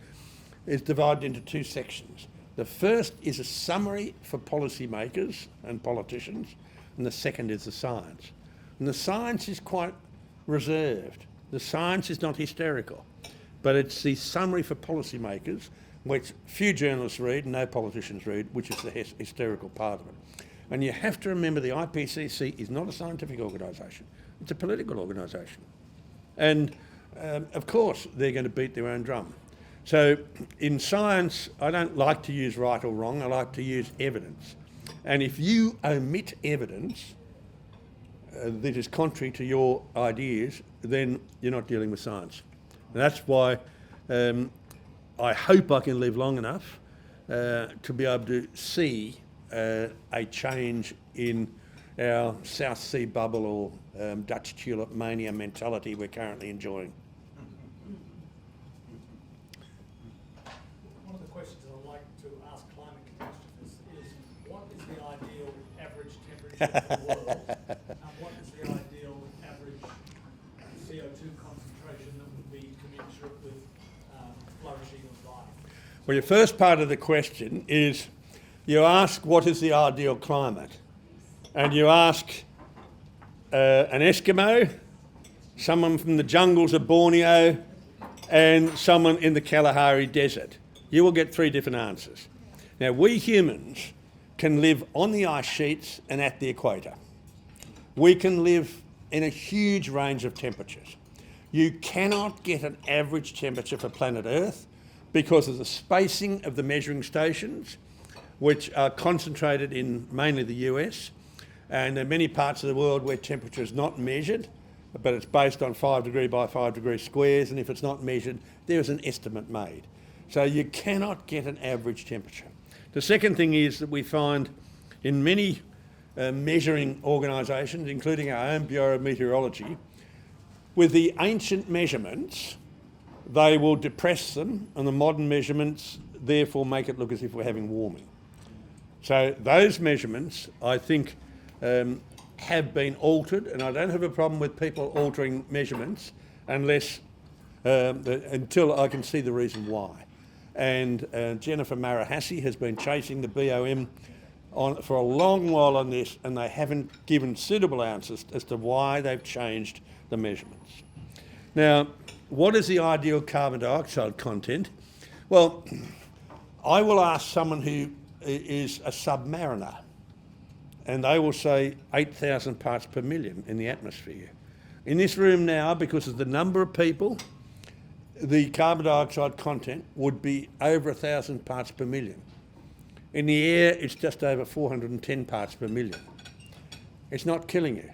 is divided into 2 sections. The first is a summary for policymakers and politicians, and the second is the science. And the science is quite reserved. The science is not hysterical, but it's the summary for policymakers, which few journalists read and no politicians read, which is the hysterical part of it. And you have to remember the IPCC is not a scientific organisation, it's a political organisation. And of course they're going to beat their own drum. So in science, I don't like to use right or wrong, I like to use evidence. And if you omit evidence that is contrary to your ideas, then you're not dealing with science. And that's why I hope I can live long enough to be able to see a change in our South Sea bubble or Dutch tulip mania mentality we're currently enjoying. One of the questions I'd like to ask climate catastrophists is, what is the ideal average temperature of the world, and what is the ideal average CO2 concentration that would be commensurate with flourishing of life? Well, your first part of the question is, you ask what is the ideal climate, and you ask an Eskimo, someone from the jungles of Borneo, and someone in the Kalahari Desert. You will get three different answers. Now, we humans can live on the ice sheets and at the equator. We can live in a huge range of temperatures. You cannot get an average temperature for planet Earth because of the spacing of the measuring stations, which are concentrated in mainly the US, and there are many parts of the world where temperature is not measured, but it's based on 5 degree by 5 degree squares, and if it's not measured, there is an estimate made. So you cannot get an average temperature. The second thing is that we find in many measuring organisations, including our own Bureau of Meteorology, with the ancient measurements, they will depress them, and the modern measurements therefore make it look as if we're having warming. So those measurements, I think, have been altered, and I don't have a problem with people altering measurements unless until I can see the reason why. And Jennifer Marahassi has been chasing the BOM for a long while on this, and they haven't given suitable answers as to why they've changed the measurements. Now, what is the ideal carbon dioxide content? Well, I will ask someone who is a submariner, and they will say 8,000 parts per million in the atmosphere. In this room now, because of the number of people, the carbon dioxide content would be over 1,000 parts per million. In the air, it's just over 410 parts per million. It's not killing you.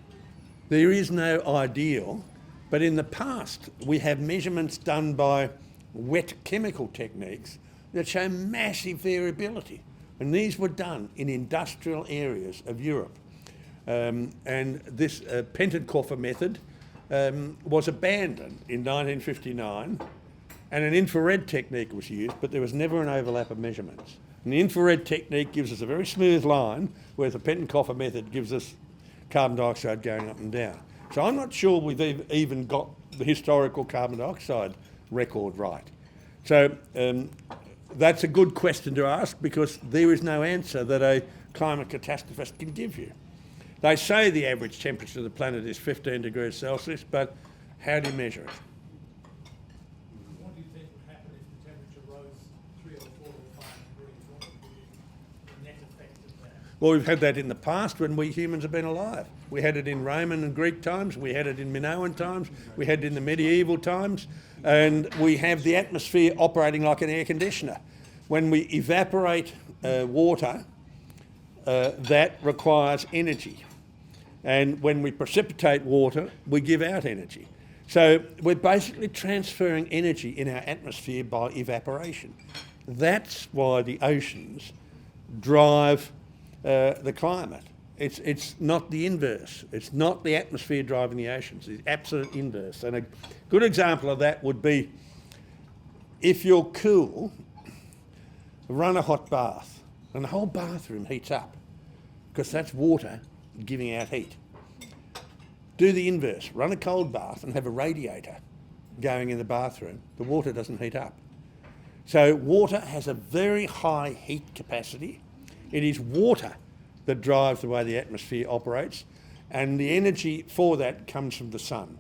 There is no ideal, but in the past, we have measurements done by wet chemical techniques that show massive variability. And these were done in industrial areas of Europe. And this Pentenkoffer method was abandoned in 1959, and an infrared technique was used, but there was never an overlap of measurements. And the infrared technique gives us a very smooth line, whereas the Pentenkoffer method gives us carbon dioxide going up and down. So I'm not sure we've even got the historical carbon dioxide record right. So that's a good question to ask, because there is no answer that a climate catastrophist can give you. They say the average temperature of the planet is 15 degrees Celsius, but how do you measure it? What do you think would happen if the temperature rose 3 or 4 or 5 degrees? What would be the net effect of that? Well, we've had that in the past when we humans have been alive. We had it in Roman and Greek times, we had it in Minoan times, we had it in the medieval times, and we have the atmosphere operating like an air conditioner. When we evaporate water, that requires energy. And when we precipitate water, we give out energy. So we're basically transferring energy in our atmosphere by evaporation. That's why the oceans drive the climate. It's not the inverse. It's not the atmosphere driving the oceans. It's the absolute inverse. And a good example of that would be, if you're cool, run a hot bath, and the whole bathroom heats up, because that's water giving out heat. Do the inverse. Run a cold bath and have a radiator going in the bathroom. The water doesn't heat up. So water has a very high heat capacity. It is water that drives the way the atmosphere operates, and the energy for that comes from the sun.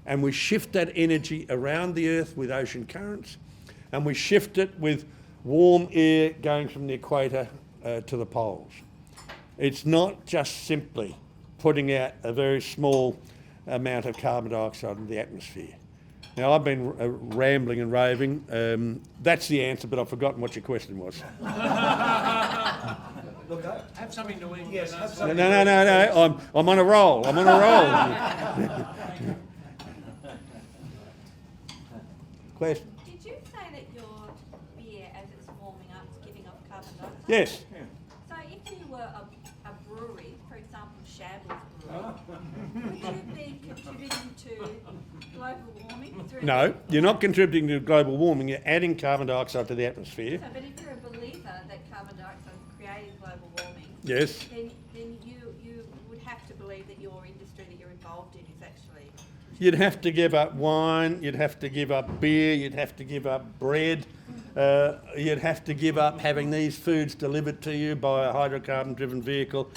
And we shift that energy around the Earth with ocean currents, and we shift it with warm air going from the equator to the poles. It's not just simply putting out a very small amount of carbon dioxide into the atmosphere. Now, I've been rambling and raving. That's the answer, but I've forgotten what your question was. Look, have something to eat. Yes, have No, something. no. I'm on a roll. I'm on a roll. Question? Did you say that your beer, as it's warming up, is giving off carbon dioxide? Yes. So if you were a brewery, for example, shambles brewing. Would you be contributing to global warming through... No, you're not contributing to global warming, you're adding carbon dioxide to the atmosphere. So, but if you're a believer that carbon dioxide is creating global warming, Yes. then you would have to believe that your industry that you're involved in is actually... You'd have to give up wine, you'd have to give up beer, you'd have to give up bread, you'd have to give up having these foods delivered to you by a hydrocarbon-driven vehicle.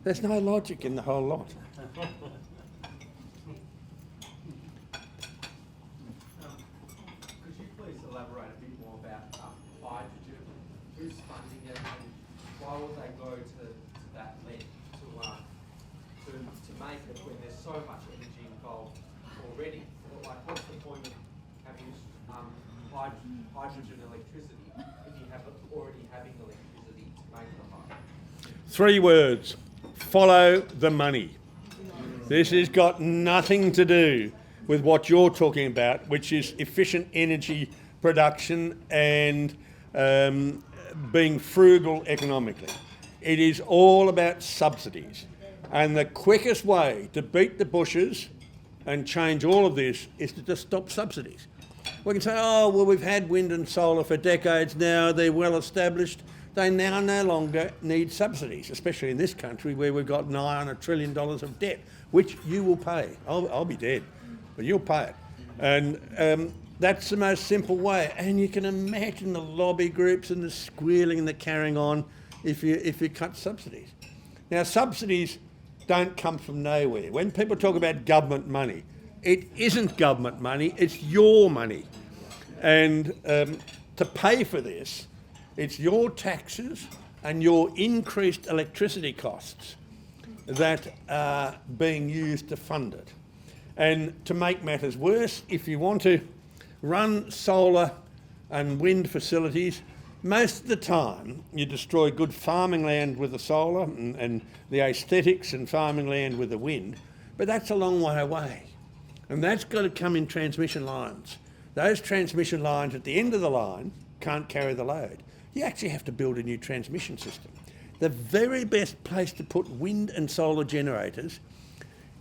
There's no logic in the whole lot. Could you please elaborate a bit more about hydrogen? Who's funding it, and why would they go to that length to make it when there's so much energy involved already? Like, what's the point of having hydrogen electricity if you have already having electricity to make the hydrogen? 3 words: follow the money. This has got nothing to do with what you're talking about, which is efficient energy production and being frugal economically. It is all about subsidies. And the quickest way to beat the bushes and change all of this is to just stop subsidies. We can say, oh, well, we've had wind and solar for decades now, they're well established. They now no longer need subsidies, especially in this country where we've got nigh on $1 trillion of debt, which you will pay. I'll be dead, but you'll pay it. And that's the most simple way. And you can imagine the lobby groups and the squealing and the carrying on if you cut subsidies. Now, subsidies don't come from nowhere. When people talk about government money, it isn't government money, it's your money. And to pay for this, it's your taxes and your increased electricity costs that are being used to fund it. And to make matters worse, if you want to run solar and wind facilities, most of the time you destroy good farming land with the solar and the aesthetics and farming land with the wind, but that's a long way away. And that's got to come in transmission lines. Those transmission lines at the end of the line can't carry the load. You actually have to build a new transmission system. The very best place to put wind and solar generators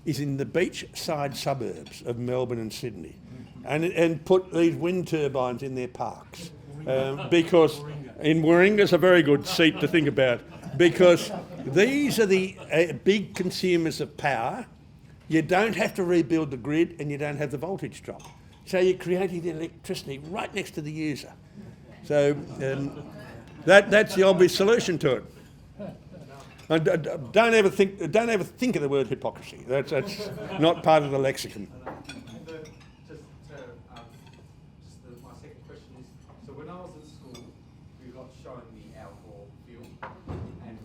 is in the beachside suburbs of Melbourne and Sydney, and put these wind turbines in their parks. Because in Warringa's a very good seat to think about, because these are the big consumers of power. You don't have to rebuild the grid and you don't have the voltage drop. So you're creating the electricity right next to the user. So that's the obvious solution to it. And don't ever think of the word hypocrisy. That's not part of the lexicon. My second question is, so when I was at school, we got shown the Al Gore film, and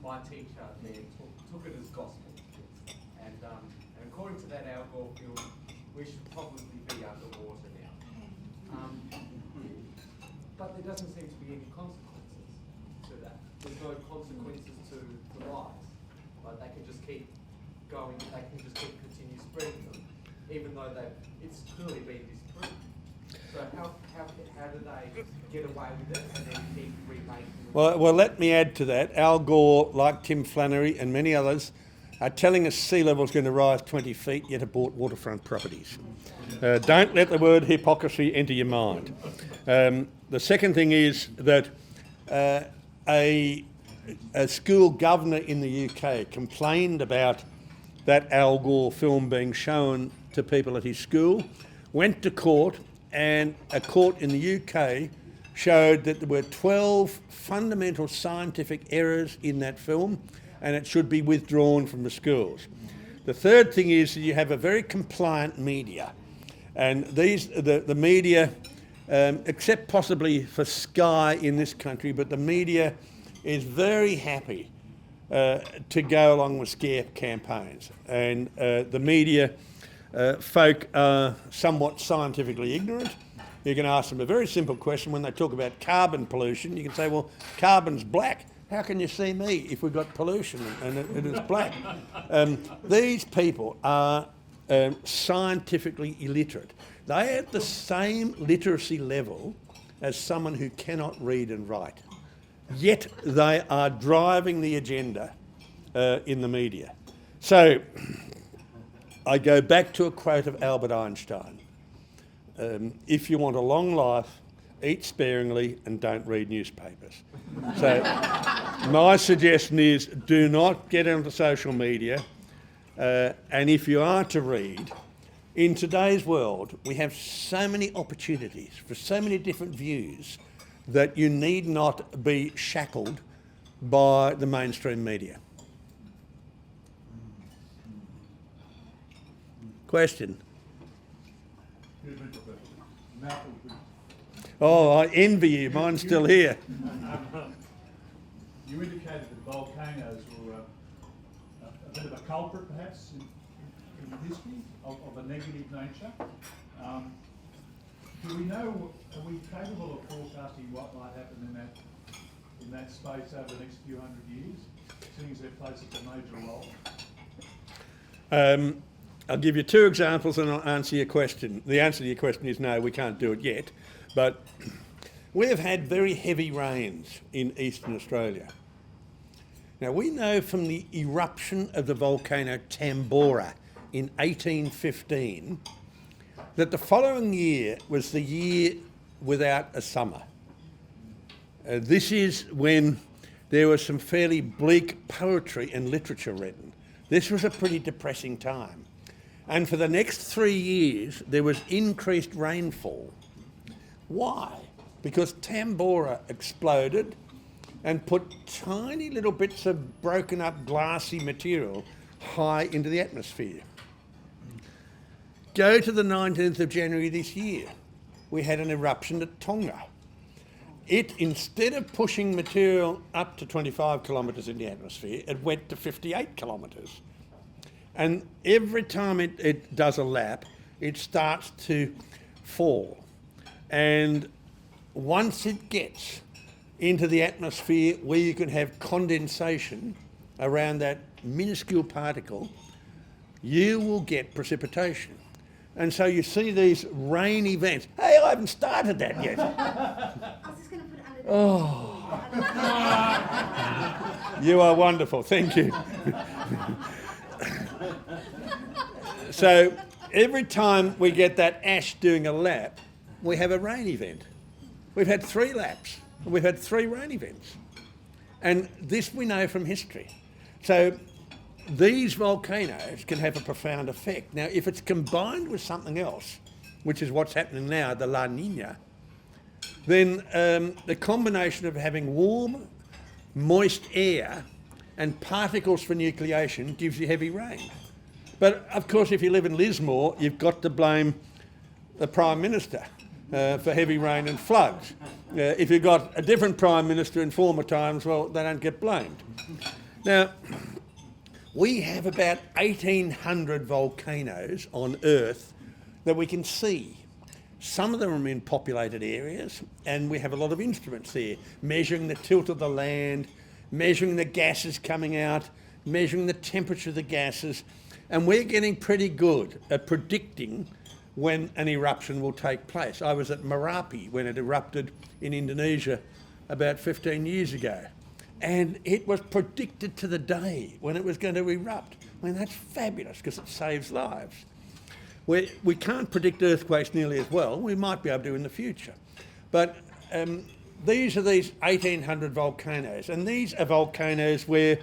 my teacher there took it as gospel. And according to that Al Gore film, we should probably be underwater now. But there doesn't seem to be any consequences to that. There's no consequences to the lies. Like, they can just keep going, they can just continue spreading them, even though it's clearly been disproved. So how do they get away with it and then keep remaking them? Well, let me add to that. Al Gore, like Tim Flannery and many others, are telling us sea level's going to rise 20 feet, yet have bought waterfront properties. Don't let the word hypocrisy enter your mind. The second thing is that a school governor in the UK complained about that Al Gore film being shown to people at his school, went to court, and a court in the UK showed that there were 12 fundamental scientific errors in that film, and it should be withdrawn from the schools. The third thing is that you have a very compliant media, and the media, except possibly for Sky in this country, but the media is very happy to go along with scare campaigns, and the media folk are somewhat scientifically ignorant. You can ask them a very simple question when they talk about carbon pollution. You can say, well, carbon's black. How can you see me if we've got pollution and it is black? These people are scientifically illiterate. They are at the same literacy level as someone who cannot read and write. Yet they are driving the agenda in the media. So I go back to a quote of Albert Einstein. If you want a long life, eat sparingly and don't read newspapers. So my suggestion is do not get onto social media, and if you are to read, in today's world we have so many opportunities for so many different views that you need not be shackled by the mainstream media. Question? Oh, I envy you. Mine's still here. You indicated that volcanoes were a bit of a culprit, perhaps, in history of a negative nature. Do we know? Are we capable of forecasting what might happen in that space over the next few hundred years, seeing as they play such a major role? I'll give you two examples and I'll answer your question. The answer to your question is no, we can't do it yet. But we have had very heavy rains in eastern Australia. Now we know from the eruption of the volcano Tambora in 1815 that the following year was the year without a summer. This is when there was some fairly bleak poetry and literature written. This was a pretty depressing time. And for the next 3 years, there was increased rainfall. Why? Because Tambora exploded and put tiny little bits of broken up glassy material high into the atmosphere. Go to the 19th of January this year. We had an eruption at Tonga. It, instead of pushing material up to 25 kilometres in the atmosphere, it went to 58 kilometres. And every time it does a lap, it starts to fall. And once it gets into the atmosphere where you can have condensation around that minuscule particle, you will get precipitation. And so you see these rain events. Hey, I haven't started that yet. I was just going to put it under the You are wonderful, thank you. So every time we get that ash doing a lap, we have a rain event. We've had 3 laps, and we've had 3 rain events. And this we know from history. So these volcanoes can have a profound effect. Now, if it's combined with something else, which is what's happening now, the La Nina, then the combination of having warm, moist air and particles for nucleation gives you heavy rain. But of course, if you live in Lismore, you've got to blame the Prime Minister for heavy rain and floods. If you've got a different Prime Minister in former times, well, they don't get blamed. Now, we have about 1,800 volcanoes on Earth that we can see. Some of them are in populated areas, and we have a lot of instruments there, measuring the tilt of the land, measuring the gases coming out, measuring the temperature of the gases, and we're getting pretty good at predicting when an eruption will take place. I was at Merapi when it erupted in Indonesia about 15 years ago, and it was predicted to the day when it was going to erupt. I mean, that's fabulous because it saves lives. We can't predict earthquakes nearly as well. We might be able to in the future. But these are these 1,800 volcanoes, and these are volcanoes where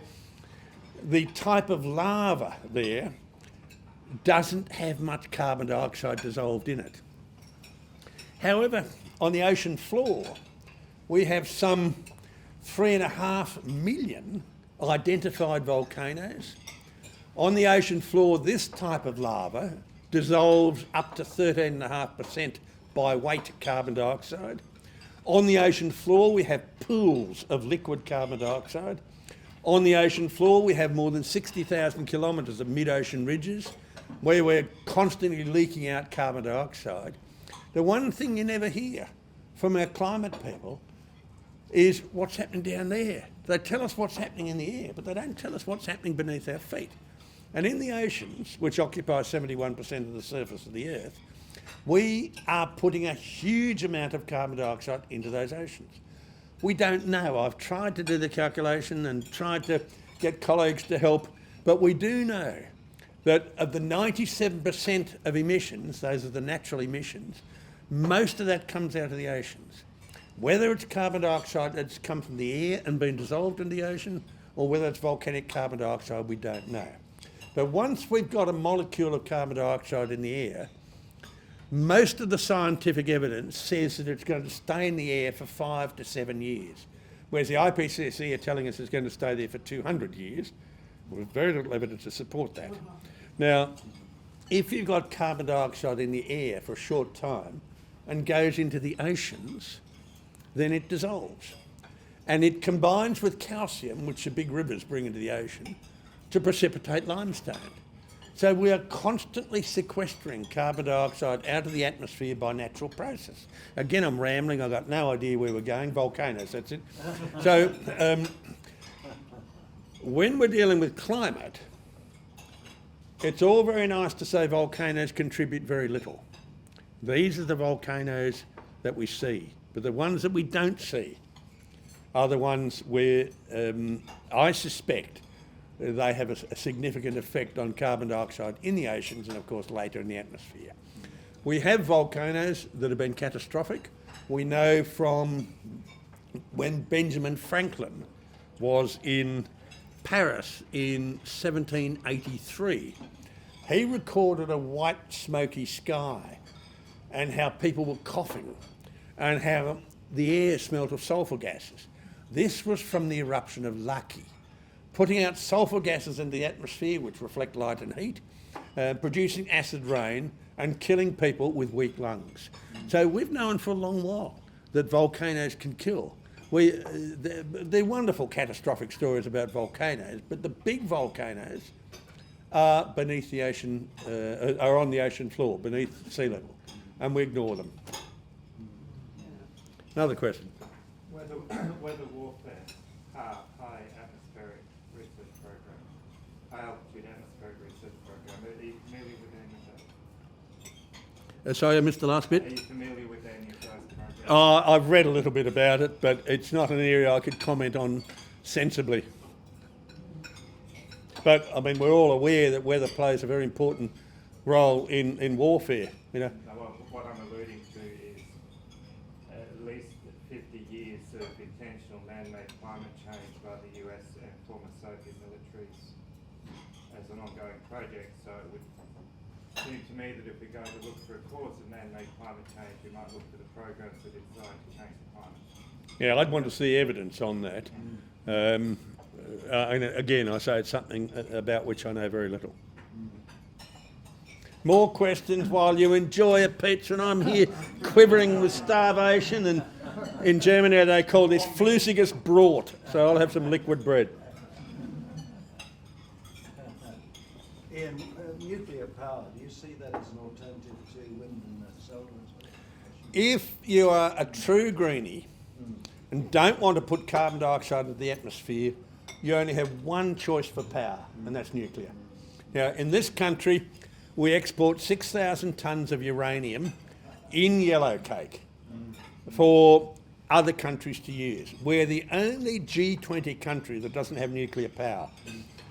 the type of lava there doesn't have much carbon dioxide dissolved in it. However, on the ocean floor, we have some 3.5 million identified volcanoes. On the ocean floor, this type of lava dissolves up to 13.5% by weight carbon dioxide. On the ocean floor, we have pools of liquid carbon dioxide. On the ocean floor, we have more than 60,000 kilometres of mid-ocean ridges where we're constantly leaking out carbon dioxide. The one thing you never hear from our climate people is what's happening down there. They tell us what's happening in the air, but they don't tell us what's happening beneath our feet. And in the oceans, which occupy 71% of the surface of the Earth, we are putting a huge amount of carbon dioxide into those oceans. We don't know. I've tried to do the calculation and tried to get colleagues to help But we do know that of the 97% of emissions, those are the natural emissions, most of that comes out of the oceans. Whether it's carbon dioxide that's come from the air and been dissolved in the ocean, or whether it's volcanic carbon dioxide, we don't know. But once we've got a molecule of carbon dioxide in the air, most of the scientific evidence says that it's going to stay in the air for 5 to 7 years, whereas the IPCC are telling us it's going to stay there for 200 years, with very little evidence to support that. Now, if you've got carbon dioxide in the air for a short time and goes into the oceans, then it dissolves. And it combines with calcium, which the big rivers bring into the ocean, to precipitate limestone. So we are constantly sequestering carbon dioxide out of the atmosphere by natural process. Again, I'm rambling, I've got no idea where we're going. Volcanoes, that's it. So when we're dealing with climate, it's all very nice to say volcanoes contribute very little. These are the volcanoes that we see, but the ones that we don't see are the ones where I suspect they have a significant effect on carbon dioxide in the oceans and, of course, later in the atmosphere. We have volcanoes that have been catastrophic. We know from when Benjamin Franklin was in Paris in 1783, he recorded a white smoky sky and how people were coughing and how the air smelt of sulphur gases. This was from the eruption of Laki, putting out sulphur gases into the atmosphere which reflect light and heat, producing acid rain and killing people with weak lungs. So we've known for a long while that volcanoes can kill. They're wonderful catastrophic stories about volcanoes, but the big volcanoes are beneath the ocean, are on the ocean floor, beneath sea level, and we ignore them. Another question. Weather warfare, high atmospheric research program, high altitude atmospheric research program. Are you familiar with any of those? Sorry, I missed the last bit. Are you familiar with any of those programs? I've read a little bit about it, but it's not an area I could comment on sensibly. But, I mean, we're all aware that weather plays a very important role in warfare, you know. No, well, what I'm alluding to is at least 50 years of intentional man-made climate change by the US and former Soviet militaries as an ongoing project. So it would seem to me that if we're going to look for a cause of man-made climate change, we might look for the programs that are designed to change the climate. Yeah, I'd want to see evidence on that. And again, I say it's something about which I know very little. More questions while you enjoy a pizza, and I'm here quivering with starvation, and in Germany they call this flüssiges Brot, so I'll have some liquid bread. Ian, nuclear power, do you see that as an alternative to wind and solar? If you are a true greenie and don't want to put carbon dioxide into the atmosphere, you only have one choice for power, and that's nuclear. Now, in this country, we export 6,000 tonnes of uranium in yellow cake for other countries to use. We're the only G20 country that doesn't have nuclear power.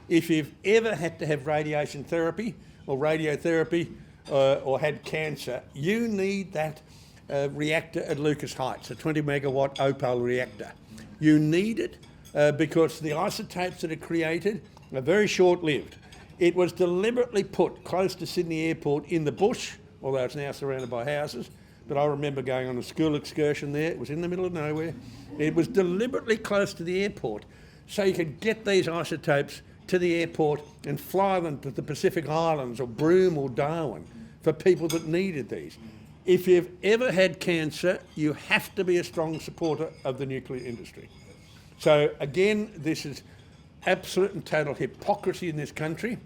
If you've ever had to have radiation therapy or radiotherapy or had cancer, you need that reactor at Lucas Heights, a 20 megawatt opal reactor. You need it because the isotopes that are created are very short-lived. It was deliberately put close to Sydney Airport in the bush, although it's now surrounded by houses, but I remember going on a school excursion there. It was in the middle of nowhere. It was deliberately close to the airport so you could get these isotopes to the airport and fly them to the Pacific Islands or Broome or Darwin for people that needed these. If you've ever had cancer, you have to be a strong supporter of the nuclear industry. So again, this is absolute and total hypocrisy in this country.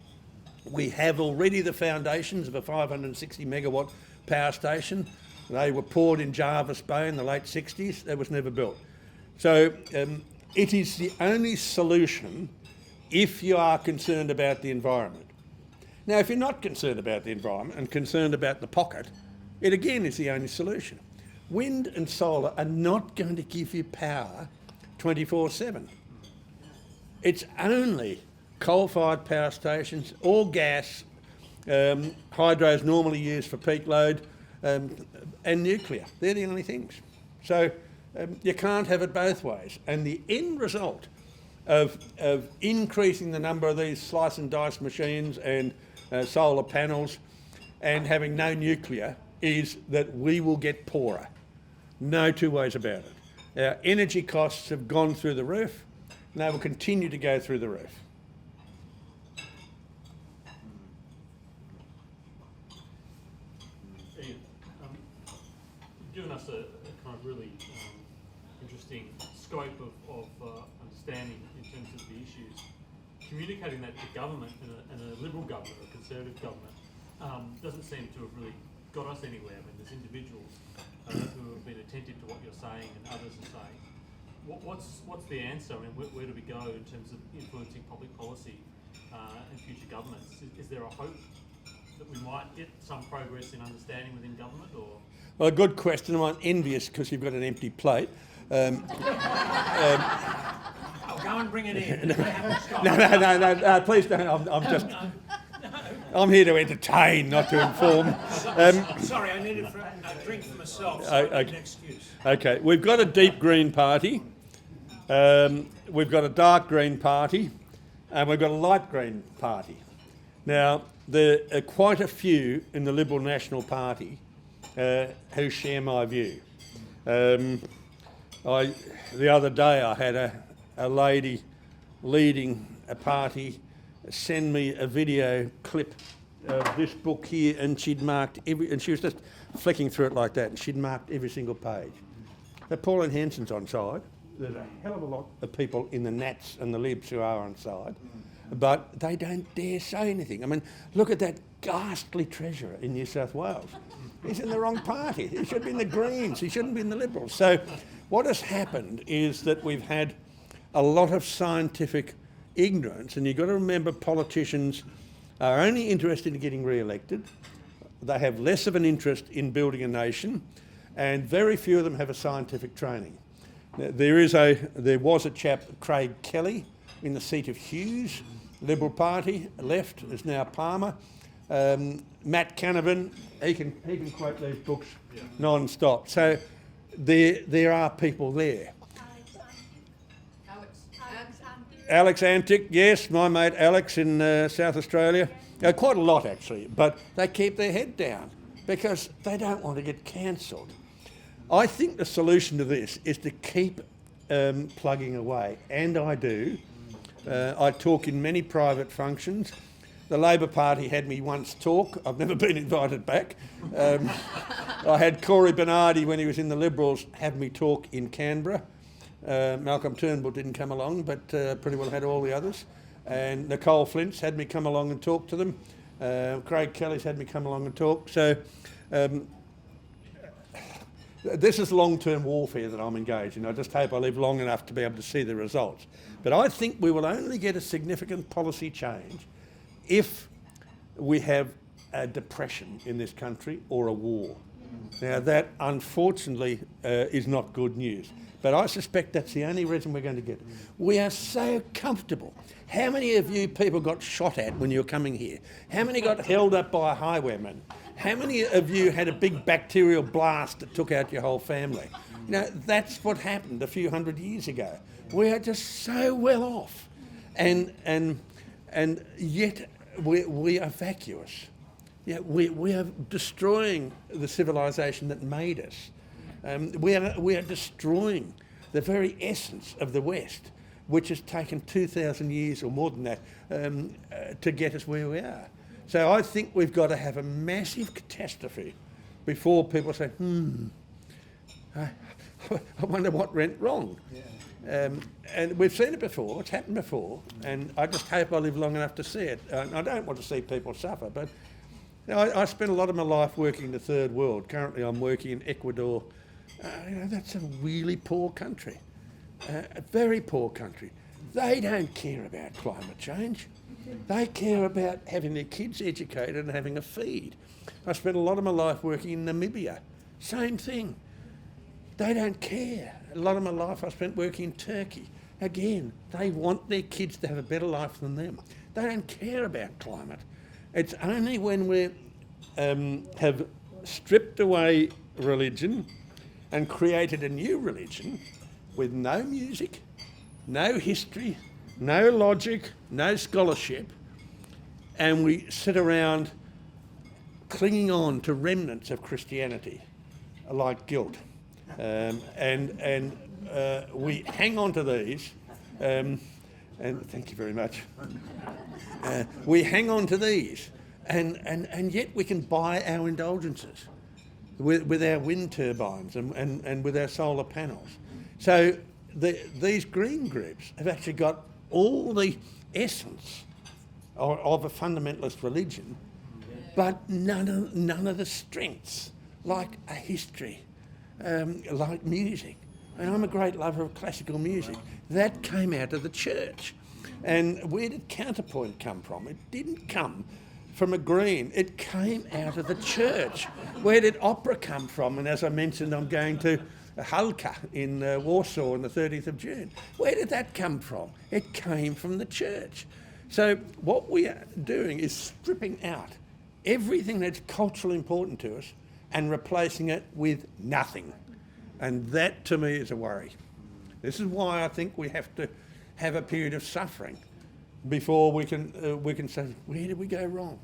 We have already the foundations of a 560 megawatt power station. They were poured in Jervis Bay in the late 60s. That was never built. So it is the only solution if you are concerned about the environment. Now, if you're not concerned about the environment and concerned about the pocket, it again is the only solution. Wind and solar are not going to give you power 24/7. It's only coal-fired power stations, all gas, hydro is normally used for peak load, and nuclear. They're the only things. So you can't have it both ways. And the end result of increasing the number of these slice and dice machines and solar panels and having no nuclear is that we will get poorer. No two ways about it. Our energy costs have gone through the roof, and they will continue to go through the roof. Ian, you've given us a kind of really interesting scope of understanding in terms of the issues. Communicating that to government and a Liberal government, or a Conservative government, doesn't seem to have really got us anywhere. I mean, there's individuals who have been attentive to what you're saying and others are saying. What's the answer? I mean, where do we go in terms of influencing public policy in future governments? Is there a hope that we might get some progress in understanding within government, or? Well, a good question. I'm envious because you've got an empty plate. I'll go and bring it in. No, please don't. I'm here to entertain, not to inform. Sorry, I need a drink for myself, so Okay. I need an excuse. Okay, we've got a deep green party, we've got a dark green party, and we've got a light green party. Now, there are quite a few in the Liberal National Party who share my view. The other day I had a lady leading a party send me a video clip of this book here, and she'd marked and she was just flicking through it like that, and she'd marked every single page. Now, Pauline Hanson's on side. There's a hell of a lot of people in the Nats and the Libs who are on side, but they don't dare say anything. I mean, look at that ghastly treasurer in New South Wales. He's in the wrong party. He should be in the Greens. He shouldn't be in the Liberals. So what has happened is that we've had a lot of scientific ignorance, and you've got to remember politicians are only interested in getting re-elected. They have less of an interest in building a nation, and very few of them have a scientific training. There was a chap, Craig Kelly, in the seat of Hughes, Liberal Party, left, is now Palmer. Matt Canavan, he can quote these books non-stop. So there are people there. Alex Antic, yes, my mate Alex in South Australia. Quite a lot actually, but they keep their head down because they don't want to get cancelled. I think the solution to this is to keep plugging away, and I do. I talk in many private functions. The Labor Party had me once talk. I've never been invited back. I had Corey Bernardi, when he was in the Liberals, have me talk in Canberra. Malcolm Turnbull didn't come along, but pretty well had all the others. And Nicole Flint's had me come along and talk to them. Craig Kelly's had me come along and talk. So this is long-term warfare that I'm engaged in. I just hope I live long enough to be able to see the results. But I think we will only get a significant policy change if we have a depression in this country or a war. Now that, unfortunately, is not good news. But I suspect that's the only reason we're going to get it. We are so comfortable. How many of you people got shot at when you were coming here? How many got held up by a highwayman? How many of you had a big bacterial blast that took out your whole family? You know, that's what happened a few hundred years ago. We are just so well off. And yet we are vacuous. Yeah, we are destroying the civilization that made us. We are destroying the very essence of the West, which has taken 2,000 years or more than that to get us where we are. So I think we've got to have a massive catastrophe before people say, I wonder what went wrong. Yeah. And we've seen it before, it's happened before, and I just hope I live long enough to see it. I don't want to see people suffer, but you know, I spent a lot of my life working in the third world. Currently I'm working in Ecuador. That's a really poor country, a very poor country. They don't care about climate change. They care about having their kids educated and having a feed. I spent a lot of my life working in Namibia. Same thing. They don't care. A lot of my life I spent working in Turkey. Again, they want their kids to have a better life than them. They don't care about climate. It's only when we have stripped away religion and created a new religion with no music, no history, no logic, no scholarship, and we sit around clinging on to remnants of Christianity, like guilt. We hang on to these, and thank you very much. We hang on to these, and yet we can buy our indulgences with our wind turbines and with our solar panels. So these green groups have actually got all the essence of a fundamentalist religion, but none of the strengths, like a history, like music. And I'm a great lover of classical music. That came out of the church. And where did counterpoint come from? It didn't come from a green. It came out of the church. Where did opera come from? And as I mentioned, I'm going to Halka in Warsaw on the 30th of June. Where did that come from? It came from the church. So what we are doing is stripping out everything that's culturally important to us and replacing it with nothing. And that, to me, is a worry. This is why I think we have to have a period of suffering before we can say, where did we go wrong?